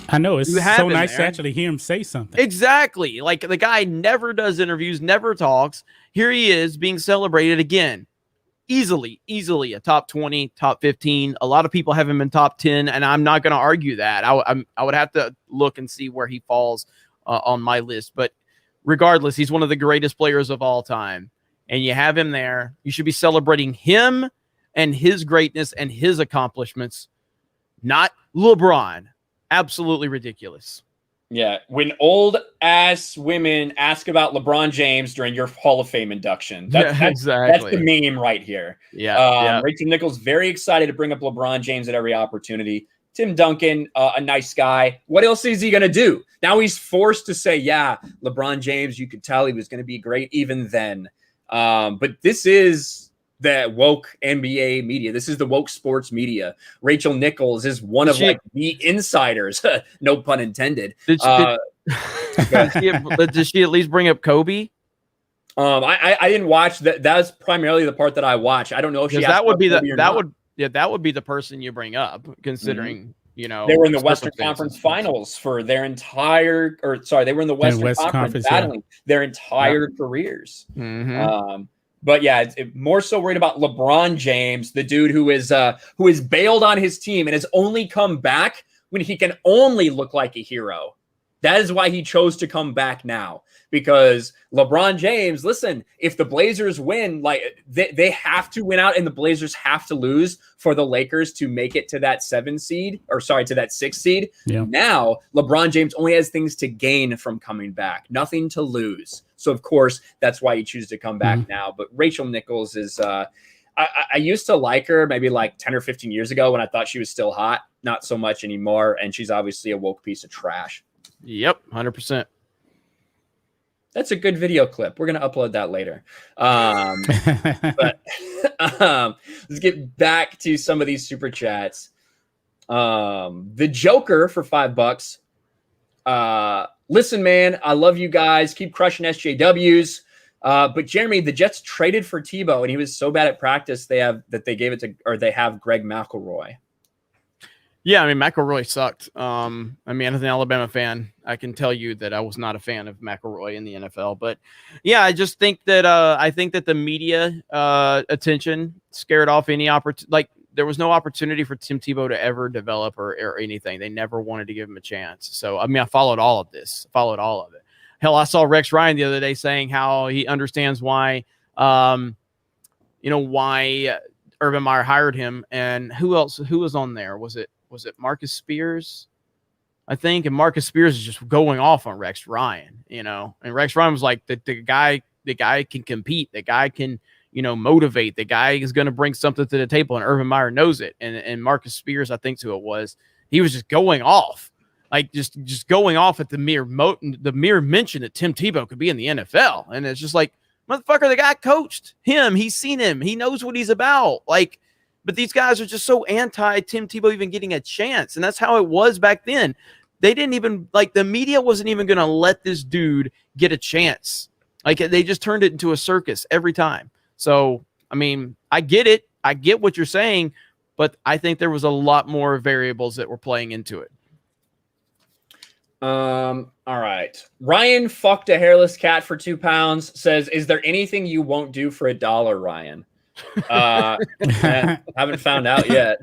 I know. It's so nice to actually hear him say something. Exactly. Like, the guy never does interviews, never talks. Here he is being celebrated again. Easily a top 20, top 15. A lot of people have him in top 10, and I'm not going to argue that. I would have to look and see where he falls on my list. But regardless, he's one of the greatest players of all time. And you have him there. You should be celebrating him and his greatness and his accomplishments, not LeBron. Absolutely ridiculous. Yeah, when old ass women ask about LeBron James during your Hall of Fame induction, that's exactly. the meme right here. Yeah. Rachel Nichols very excited to bring up LeBron James at every opportunity. Tim Duncan, a nice guy. What else is he gonna do? Now he's forced to say, yeah, LeBron James. You could tell he was gonna be great even then. But this is the woke NBA media. This is the woke sports media. Rachel Nichols is one of like the insiders. No pun intended. Did she at least bring up Kobe? I didn't watch that. That's primarily the part that I watch. I don't know if she that would be that would be the person you bring up, considering you know they were in the Western Conference Finals for their entire, they were in the Western Conference battling their entire careers. But yeah, it's more so worried about LeBron James, the dude who is bailed on his team and has only come back when he can only look like a hero. That is why he chose to come back now, because LeBron James, listen, if the Blazers win, like they have to win out and the Blazers have to lose for the Lakers to make it to that 6 seed. Yeah. Now, LeBron James only has things to gain from coming back, nothing to lose. So, of course, that's why he chooses to come back now. But Rachel Nichols is I used to like her maybe like 10 or 15 years ago when I thought she was still hot. Not so much anymore. And she's obviously a woke piece of trash. Yep, 100%. That's a good video clip. We're going to upload that later. But let's get back to some of these super chats. The Joker for $5. Listen, man, I love you guys. Keep crushing SJWs. But Jeremy, the Jets traded for Tebow, and he was so bad at practice they have Greg McElroy. Yeah, I mean, McElroy sucked. I mean, as an Alabama fan, I can tell you that I was not a fan of McElroy in the NFL. But yeah, I just think that the media attention scared off any opportunity. Like, there was no opportunity for Tim Tebow to ever develop or anything. They never wanted to give him a chance. So, I mean, I followed all of it. Hell, I saw Rex Ryan the other day saying how he understands why, why Urban Meyer hired him. And who was on there? Was it Marcus Spears? I think. And Marcus Spears is just going off on Rex Ryan, and Rex Ryan was like, the guy can compete. The guy can, motivate. The guy is going to bring something to the table, and Urban Meyer knows it. And Marcus Spears, I think who it was, he was just going off, like just going off at the mere mention that Tim Tebow could be in the NFL. And it's just like, motherfucker, the guy coached him. He's seen him. He knows what he's about. Like, but these guys are just so anti Tim Tebow even getting a chance. And that's how it was back then. They didn't even, like, the media wasn't even going to let this dude get a chance. Like, they just turned it into a circus every time. So, I mean, I get it. I get what you're saying, but I think there was a lot more variables that were playing into it. All right. Ryan fucked a hairless cat for £2. Says, is there anything you won't do for $1, Ryan? Haven't found out yet.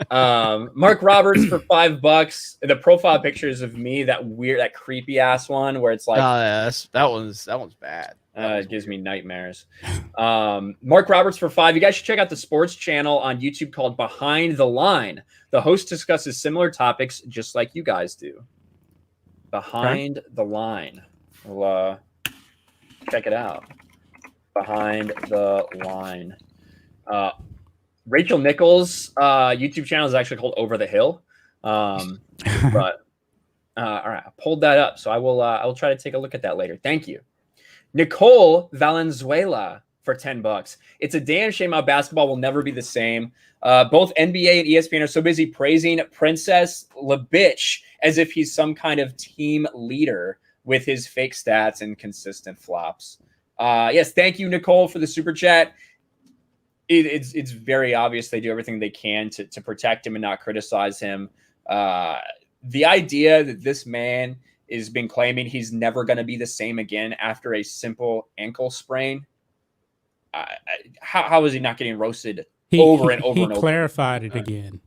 Mark Roberts for $5. The profile pictures of me, that creepy ass one where it's like, that one's bad. It gives me nightmares. Mark Roberts for $5. You guys should check out the sports channel on YouTube called Behind the Line. The host discusses similar topics just like you guys do. Behind the Line. We'll check it out. Behind the Line. Rachel Nichols' YouTube channel is actually called Over the Hill. But all right, I pulled that up, so I will try to take a look at that later. Thank you. Nicole Valenzuela for $10. It's a damn shame how basketball will never be the same. Both NBA and ESPN are so busy praising Princess LeBitch as if he's some kind of team leader with his fake stats and consistent flops. Yes, thank you, Nicole, for the super chat. It's very obvious they do everything they can to protect him and not criticize him. The idea that this man has been claiming he's never going to be the same again after a simple ankle sprain. How is he not getting roasted over and over and over? He clarified it again.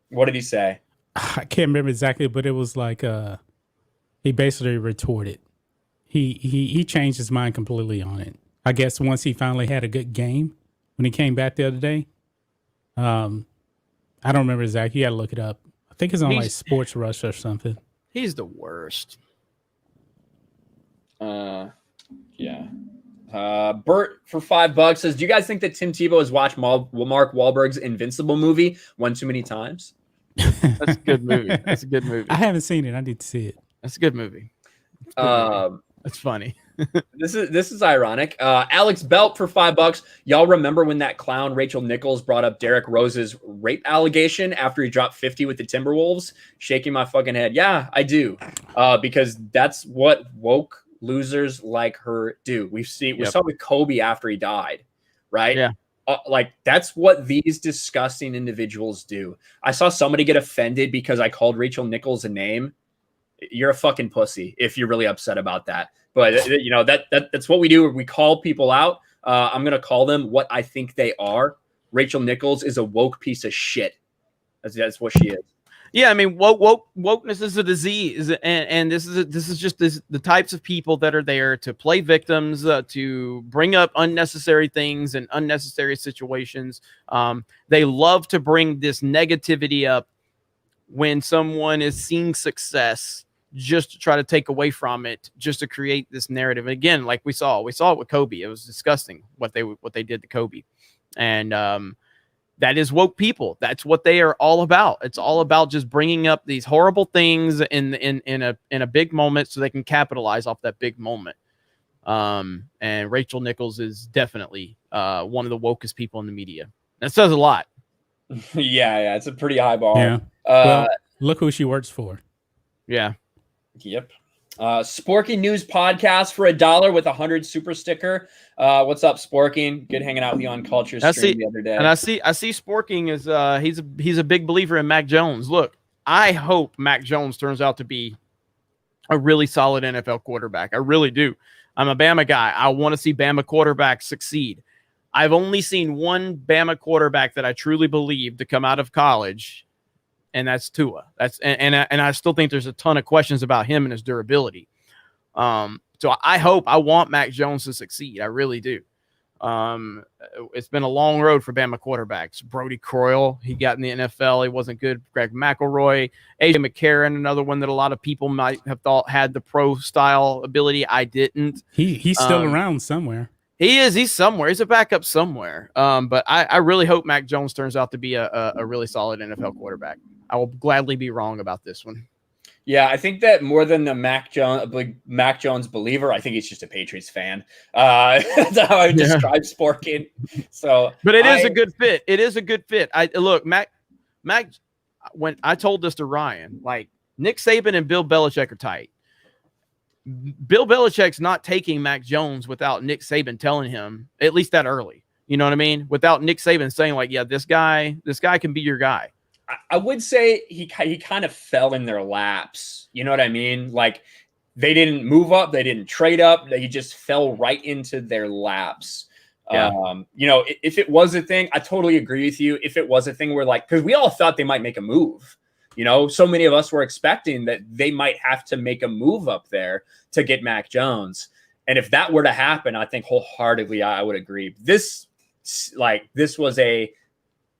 What did he say? I can't remember exactly, but it was like he basically retorted. He changed his mind completely on it. I guess once he finally had a good game when he came back the other day. I don't remember exactly. You got to look it up. I think it's on like Sports Rush or something. He's the worst. Yeah. Bert for $5 says, "Do you guys think that Tim Tebow has watched Mark Wahlberg's Invincible movie one too many times?" That's a good movie. That's a good movie. I haven't seen it. I need to see it. That's a good movie. That's funny. This is ironic. Alex Belt for $5. Y'all remember when that clown Rachel Nichols brought up Derrick Rose's rape allegation after he dropped 50 with the Timberwolves? Shaking my fucking head. Yeah, I do. Because that's what woke losers like her do. We saw with Kobe after he died, right? Yeah. Like that's what these disgusting individuals do. I saw somebody get offended because I called Rachel Nichols a name. You're a fucking pussy if you're really upset about that. But you know that's what we do. We call people out. I'm gonna call them what I think they are. Rachel Nichols is a woke piece of shit. That's what she is. Yeah, I mean, wokeness is a disease, and this is just the types of people that are there to play victims, to bring up unnecessary things and unnecessary situations. They love to bring this negativity up when someone is seeing success, just to try to take away from it, just to create this narrative. And again, like we saw it with Kobe. It was disgusting what they did to Kobe, and that is woke people. That's what they are all about. It's all about just bringing up these horrible things in a big moment so they can capitalize off that big moment. And Rachel Nichols is definitely one of the wokest people in the media. That says a lot. Yeah, it's a pretty high bar. Yeah. Well, look who she works for. Yeah. Yep. Sporking News Podcast for $1 with 100 super sticker. What's up, Sporking? Good hanging out with you on Culture Stream the other day. And I see Sporking is he's a big believer in Mac Jones. Look, I hope Mac Jones turns out to be a really solid NFL quarterback. I really do. I'm a Bama guy. I want to see Bama quarterbacks succeed. I've only seen one Bama quarterback that I truly believe to come out of college, and that's Tua. And I still think there's a ton of questions about him and his durability. So I want Mac Jones to succeed. I really do. It's been a long road for Bama quarterbacks. Brody Croyle, he got in the NFL. He wasn't good. Greg McElroy, A.J. McCarron, another one that a lot of people might have thought had the pro style ability. I didn't. He's still around somewhere. He is. He's somewhere. He's a backup somewhere. But I really hope Mac Jones turns out to be a really solid NFL quarterback. I will gladly be wrong about this one. Yeah, I think that more than the Mac Jones believer, I think he's just a Patriots fan. That's how I would describe Sporkin. So, but it is a good fit. It is a good fit. Look, Mac. When I told this to Ryan, like Nick Saban and Bill Belichick are tight. Bill Belichick's not taking Mac Jones without Nick Saban telling him, at least that early. You know what I mean? Without Nick Saban saying, like, yeah, this guy can be your guy. I would say he kind of fell in their laps. You know what I mean? Like they didn't move up, they didn't trade up. He just fell right into their laps. Yeah. You know, if it was a thing, I totally agree with you. If it was a thing where like, because we all thought they might make a move. You know, so many of us were expecting that they might have to make a move up there to get Mac Jones. And if that were to happen, I think wholeheartedly I would agree. This was a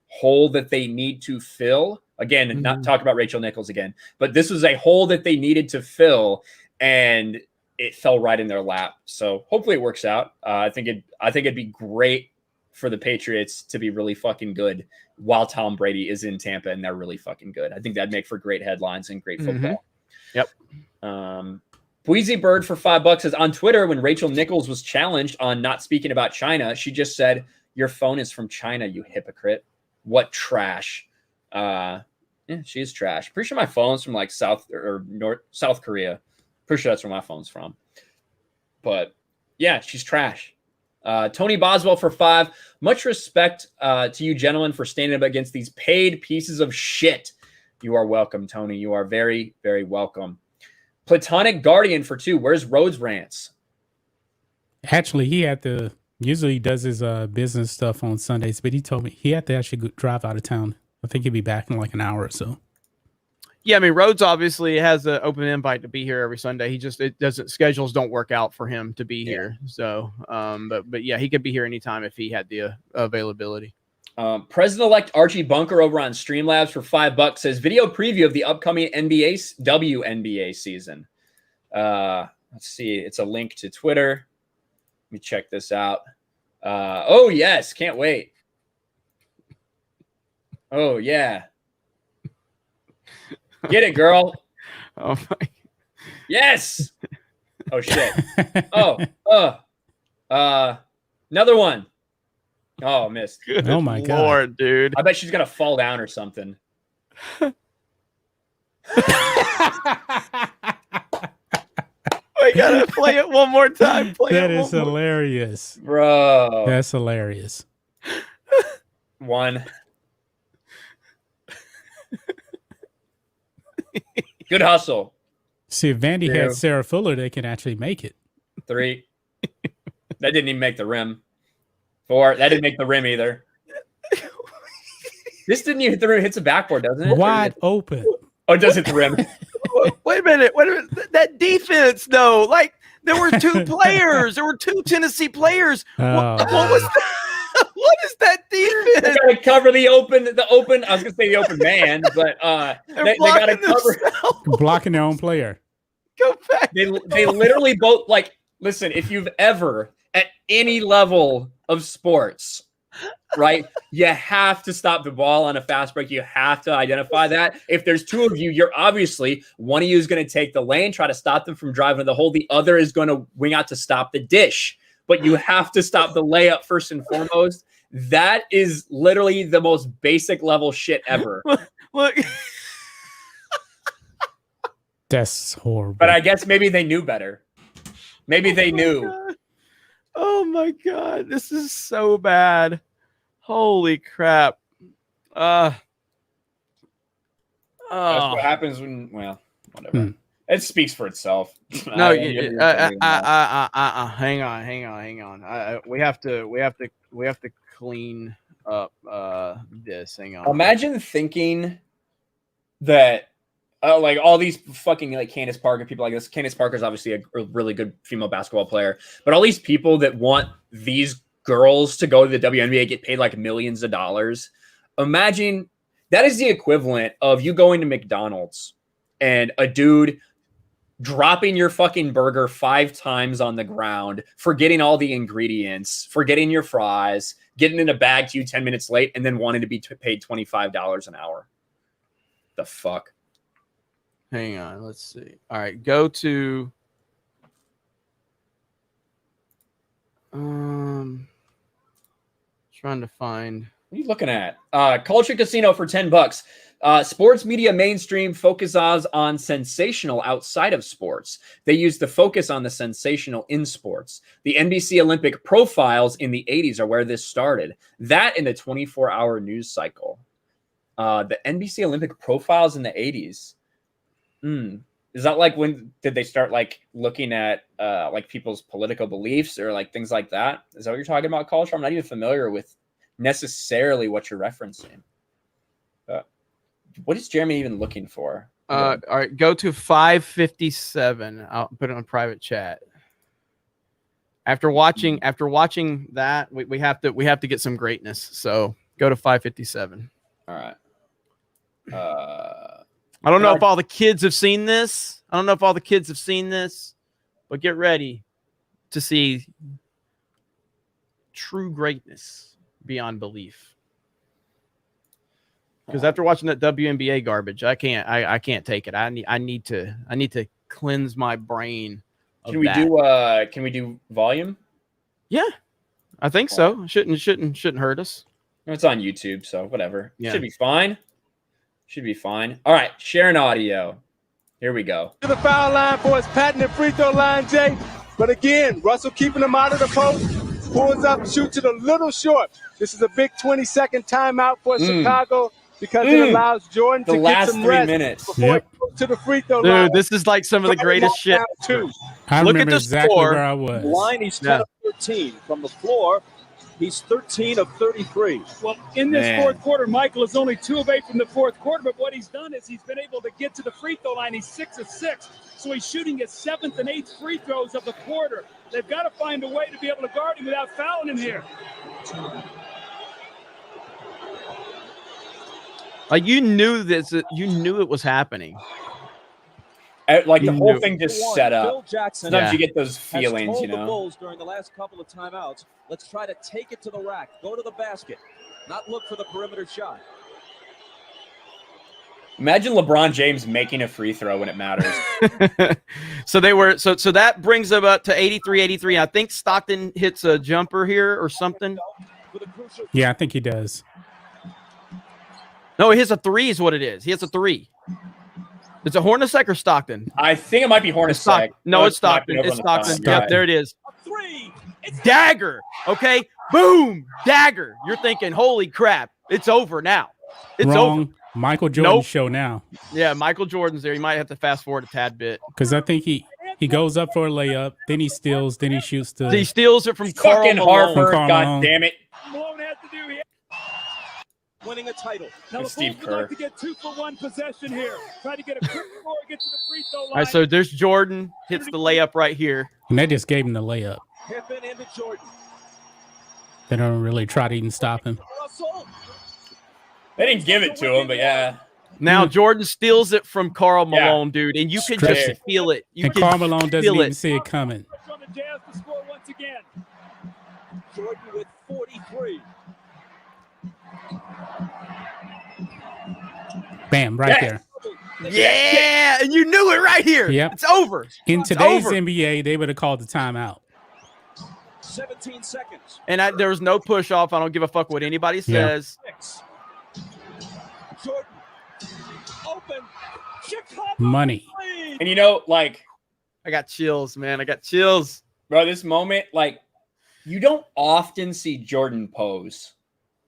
hole that they need to fill. Again, not talk about Rachel Nichols again, but this was a hole that they needed to fill, and it fell right in their lap. So hopefully it works out. I think it'd be great for the Patriots to be really fucking good while Tom Brady is in Tampa and they're really fucking good. I think that'd make for great headlines and great football. Yep. Bweezy Bird for $5 says on Twitter, when Rachel Nichols was challenged on not speaking about China, she just said, "Your phone is from China, you hypocrite." What trash. Yeah, she is trash. Pretty sure my phone's from like South Korea. Pretty sure that's where my phone's from. But yeah, she's trash. Tony Boswell for $5. Much respect to you gentlemen for standing up against these paid pieces of shit. You are welcome, Tony. You are very, very welcome. Platonic Guardian for $2. Where's Rhodes Rants? Actually, usually he does his business stuff on Sundays, but he told me he had to actually drive out of town. I think he'll be back in like an hour or so. Yeah, I mean, Rhodes obviously has an open invite to be here every Sunday. Schedules don't work out for him to be here. So, but yeah, he could be here anytime if he had the availability. President-elect Archie Bunker over on Streamlabs for $5 says video preview of the upcoming WNBA season. Let's see. It's a link to Twitter. Let me check this out. Oh, yes. Can't wait. Oh, yeah. Get it, girl. Oh my. Yes. Oh, shit. Oh, another one. Oh, missed. Good Oh my God. Lord, dude. I bet she's going to fall down or something. I gotta play it one more time. That is hilarious. Bro. That's hilarious. One. Good hustle. See, if Vandy 2. had Sarah Fuller, they can actually make it. 3. That didn't even make the rim. 4. That didn't make the rim either. This didn't even hit the rim. It hits the backboard, doesn't it? Wide open. Oh, it does hit the rim. Wait a minute. That defense, though, like there were 2 players. There were 2 Tennessee players. What was that? What is that defense? They got to cover the open. I was gonna say the open man, but they got to cover blocking their own player. Go back. They literally both like. Listen, if you've ever at any level of sports, right, you have to stop the ball on a fast break. You have to identify that. If there's 2 of you, you're obviously one of you is going to take the lane, try to stop them from driving to the hole. The other is going to wing out to stop the dish. But you have to stop the layup first and foremost. That is literally the most basic level shit ever. Look. That's horrible. But I guess maybe they knew better. Maybe they knew. God. Oh my God. This is so bad. Holy crap. That's what happens when, well, whatever. It speaks for itself. No, hang on. We have to clean up this. Hang on. Imagine thinking that like all these fucking like Candace Parker, people like this. Candace Parker is obviously a really good female basketball player, but all these people that want these girls to go to the WNBA get paid like millions of dollars. Imagine that is the equivalent of you going to McDonald's and a dude dropping your fucking burger 5 times on the ground, forgetting all the ingredients, forgetting your fries, getting in a bag to you 10 minutes late, and then wanting to be paid $25 an hour. The fuck? Hang on. Let's see. All right. Go to trying to find. What are you looking at? Culture Casino for $10. Sports media mainstream focuses on sensational outside of sports. They use the focus on the sensational in sports. The NBC Olympic profiles in the 80s are where this started. That in the 24-hour news cycle. The NBC Olympic profiles in the 80s. Is that like when did they start like looking at like people's political beliefs or like things like that? Is that what you're talking about, Culture? I'm not even familiar with necessarily what you're referencing. What is Jeremy even looking for? All right, go to 557. I'll put it on private chat. After watching that, we have to get some greatness. So go to 557. All right. I don't know if all the kids have seen this. But get ready to see true greatness beyond belief. Because after watching that WNBA garbage, I can't take it. I need to cleanse my brain. Can we do volume? Yeah, I think so. Shouldn't hurt us. It's on YouTube, so whatever. Yeah. Should be fine. All right, sharing audio. Here we go. To the foul line for his patented free throw line, Jay. But again, Russell keeping him out of the post, pulls up, shoots it a little short. This is a big 20-second timeout for Chicago because it allows Jordan to get some rest before he goes to the free throw line. Dude, this is like some of the greatest shit. I Look remember at the exactly score. where I was. Line, he's 10 of 13. From the floor, he's 13 of 33. Well, in this fourth quarter, Michael is only 2 of 8 from the fourth quarter, but what he's done is he's been able to get to the free throw line. He's 6 of 6, so he's shooting his 7th and 8th free throws of the quarter. They've got to find a way to be able to guard him without fouling him here. Like you knew this, you knew it was happening. Like the You whole knew. thing just One, set Phil up. Jackson Sometimes Yeah. you get those has feelings, told you the know. Bulls during the last couple of timeouts, let's try to take it to the rack, go to the basket, not look for the perimeter shot. Imagine LeBron James making a free throw when it matters. So they were so that brings them up to 83-83. I think Stockton hits a jumper here or something. With a crucial Yeah, I think he does. No, he hits a three is what it is. He hits a three. It's a Hornacek or Stockton? I think it might be It's Hornacek. Stockton. No, it's it might be Stockton. over It's on the side. Stockton. Stockton. Yep, there it is. three. It's Dagger. Okay. Boom. Dagger. You're thinking, holy crap. It's over now. It's Wrong. over. Michael Jordan Nope. show now. Yeah, Michael Jordan's there. You might have to fast forward a tad bit. Because I think he goes up for a layup, then he steals, then he shoots He the steals it from Karl Fucking Malone. Harper. Karl God Malone. damn it. Malone has to do here. Winning a title. Now And the Steve Bulls would like Kerr. to get 2-for-1 possession here. Try to get a quick score, get to the free throw line. All right, so there's Jordan. Hits the layup right here. and they just gave him the layup. Pippen into Jordan. They don't really try to even stop him. Russell. They didn't give it to him, but yeah. Now Jordan steals it from Karl Yeah. Malone, dude, and you could Strips just feel it. You And could Karl Malone doesn't feel even it. see it coming. From the Jazz to score once again. Jordan with 43. Bam, right Yes. there. Yeah, and you knew it right here. Yep. It's over. In It's today's over. NBA, they would have called the timeout. 17 seconds. And there was no push off. I don't give a fuck what anybody Yeah. says. 6. Jordan. Open. Chicago. Money. lead. And you know, like, I got chills, man. I got chills. bro, this moment, like, you don't often see Jordan pose.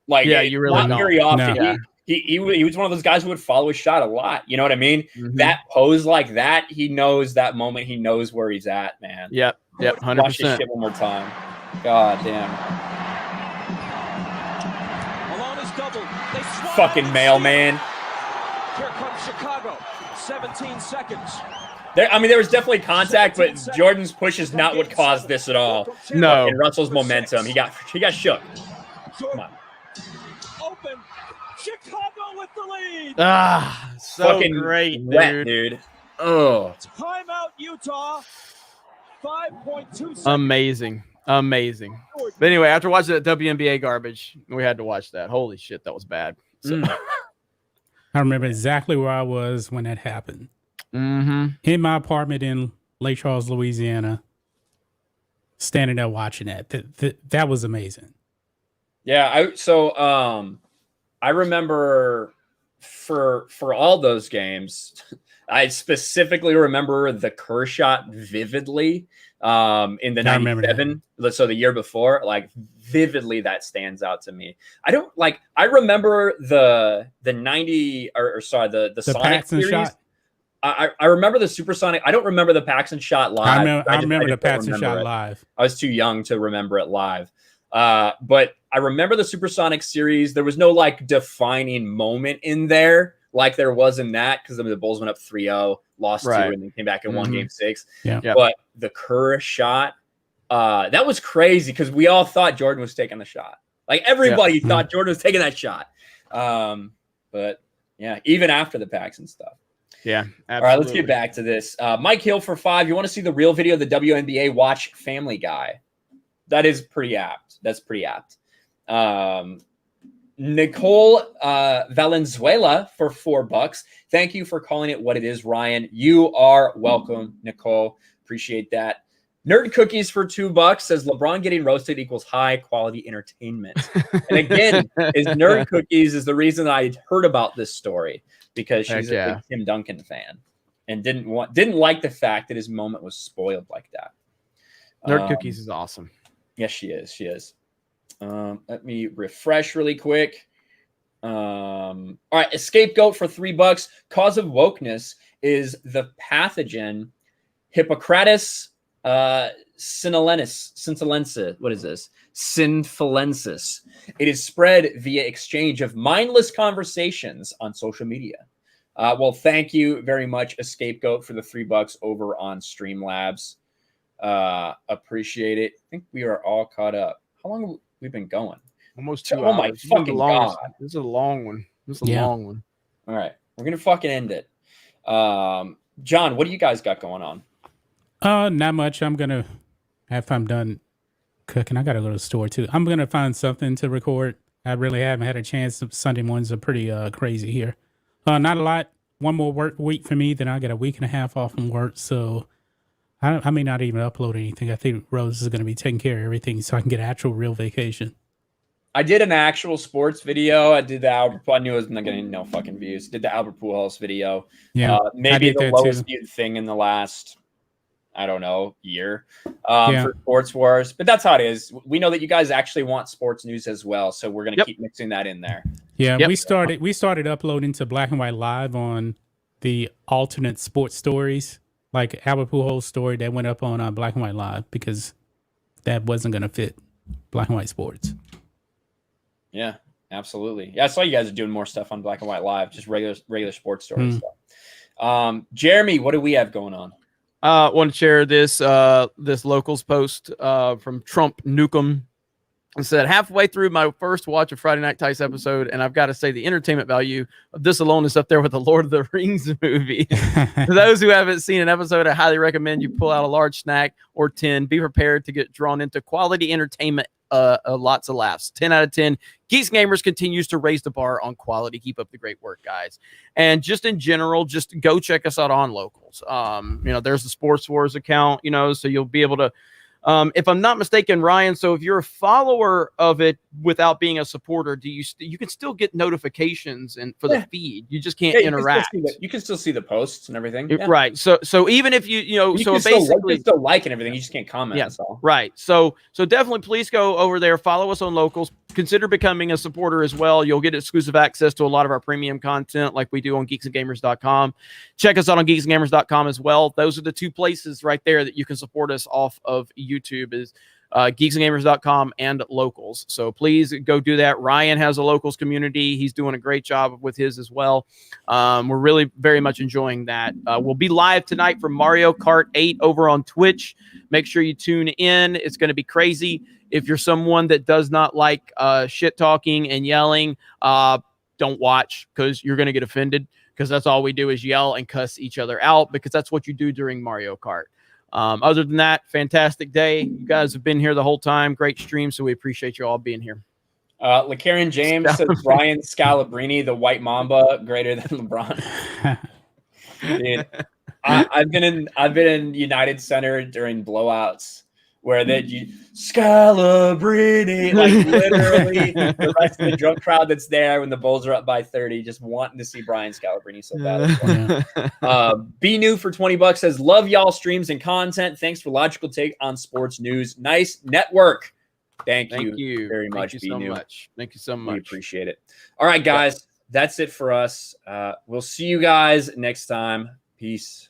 Like, Yeah, you really not don't. very often. No. Yeah. He was one of those guys who would follow his shot a lot. You know what I mean? Mhm. That pose like that, he knows that moment. He knows where he's at, man. Yep. Yep. Watch this 100%. shit one more time. God damn. Malone is doubled. They swat Fucking out. mailman. Here comes Chicago. 17 seconds. There was definitely contact, but Jordan's push is not what caused this at all. No. And Russell's momentum, he got shook. Jordan. Come on. Open. Chicago with the lead. Ah, so Fucking great, wet, dude. Oh, Timeout, Utah. 5.2 seconds. Amazing. Amazing. But anyway, after watching that WNBA garbage, we had to watch that. Holy shit, that was bad. So, I remember exactly where I was when that happened. mm-hmm. In my apartment in Lake Charles, Louisiana, standing there watching that. That was amazing. yeah. I remember for all those games, I specifically remember the Kerr shot vividly. In the I remember 97, so the year before, like vividly, that stands out to me. I remember the 90 or sorry, the Sonic Paxson series. shot. I remember the Supersonic. I don't remember the Paxson shot live. I remember the just don't Paxson remember shot it. live. I was too young to remember it live. But I remember the Supersonic series. There was no like defining moment in there like there was in that, because the Bulls went up 3-0, lost 2, Right. and then came back and won Mhm. game 6. Yeah. Yep. But the Kerr shot, that was crazy because we all thought Jordan was taking the shot. Like everybody thought Jordan was taking that shot. But yeah, even after the Paxson stuff. Yeah. Absolutely. All right, let's get back to this. Mike Hill for 5. You want to see the real video of the WNBA? Watch Family Guy. That is pretty apt. That's pretty apt. Nicole Valenzuela for $4. Thank you for calling it what it is, Ryan. You are welcome, Nicole. Appreciate that. Nerd Cookies for $2 says LeBron getting roasted equals high quality entertainment. And again, Nerd Cookies is the reason I heard about this story, because she's Heck a yeah. big Tim Duncan fan and didn't like the fact that his moment was spoiled like that. Nerd Cookies is awesome. Yes, she is. She is. Let me refresh really quick. All right, a scapegoat for $3. Cause of wokeness is the pathogen Hippocrates synphalensis. What is this? Synphalensis. It is spread via exchange of mindless conversations on social media. Well, thank you very much, a scapegoat, for the $3 over on Streamlabs. Appreciate it. I think we are all caught up. How long have we been going? Almost 2 Oh my hours. This is the fucking longest- God. This is a long one. This is a Yeah. long one. All right, we're gonna fucking end it. John, what do you guys got going on? Not much. I'm gonna, after I'm done cooking, I gotta go to the store too. I'm gonna find something to record. I really haven't had a chance. Sunday mornings are pretty crazy here. Not a lot. One more work week for me, then I get a week and a half off from work. So I may not even upload anything. I think Rose is gonna be taking care of everything, so I can get an actual real vacation. I did an actual sports video. I did the Albert. I knew I was not getting no fucking views. Did the Albert Pujols video. Yeah, maybe did the that lowest too. viewed thing in the last, I don't know, year Yeah. for Sports Wars. But that's how it is. We know that you guys actually want sports news as well, so we're gonna keep mixing that in there. Yeah, Yep. we started uploading to Black and White Live on the alternate sports stories, like Albert Pujols' story that went up on Black and White Live because that wasn't gonna fit Black and White Sports. Yeah, absolutely. Yeah, I saw you guys are doing more stuff on Black and White Live, just regular sports stories stuff. Jeremy, what do we have going on? Want to share this this locals post from Trump Nukem. It said, halfway through my first watch of Friday Night Tice episode, and I've got to say the entertainment value of this alone is up there with the Lord of the Rings movie. For those who haven't seen an episode, I highly recommend you pull out a large snack or 10. Be prepared to get drawn into quality entertainment. Lots of laughs. 10 out of 10. Geeks Gamers continues to raise the bar on quality. Keep up the great work, guys. And just in general, just go check us out on Locals. There's the Sports Wars account, so you'll be able to, if I'm not mistaken, Ryan, so if you're a follower of it without being a supporter, you can still get notifications and for the feed. You just can't interact. You can still see the posts and everything. Right. So even if you can still like and everything, you just can't comment. Yeah, That's all. right. So definitely please go over there, follow us on Locals, consider becoming a supporter as well. You'll get exclusive access to a lot of our premium content like we do on geeksandgamers.com. Check us out on geeksandgamers.com as well. Those are the two places right there that you can support us off of YouTube is geeksandgamers.com and Locals. So please go do that. Ryan has a Locals community. He's doing a great job with his as well. We're really very much enjoying that. We'll be live tonight for Mario Kart 8 over on Twitch. Make sure you tune in. It's going to be crazy. If you're someone that does not like shit talking and yelling, don't watch because you're going to get offended because that's all we do is yell and cuss each other out because that's what you do during Mario Kart. Other than that, fantastic day. You guys have been here the whole time. Great stream, so we appreciate you all being here. LeCarron James says Brian Scalabrine, the White Mamba, greater than LeBron. Dude, I've been in United Center during blowouts where Scalabrine, like literally the rest of the drunk crowd that's there when the Bulls are up by 30, just wanting to see Brian Scalabrine so bad. Be New for $20 says, love y'all streams and content. Thanks for logical take on sports news. Nice network. Thank you very much. Thank you so much. Thank you so much. We appreciate it. All right, guys, that's it for us. We'll see you guys next time. Peace.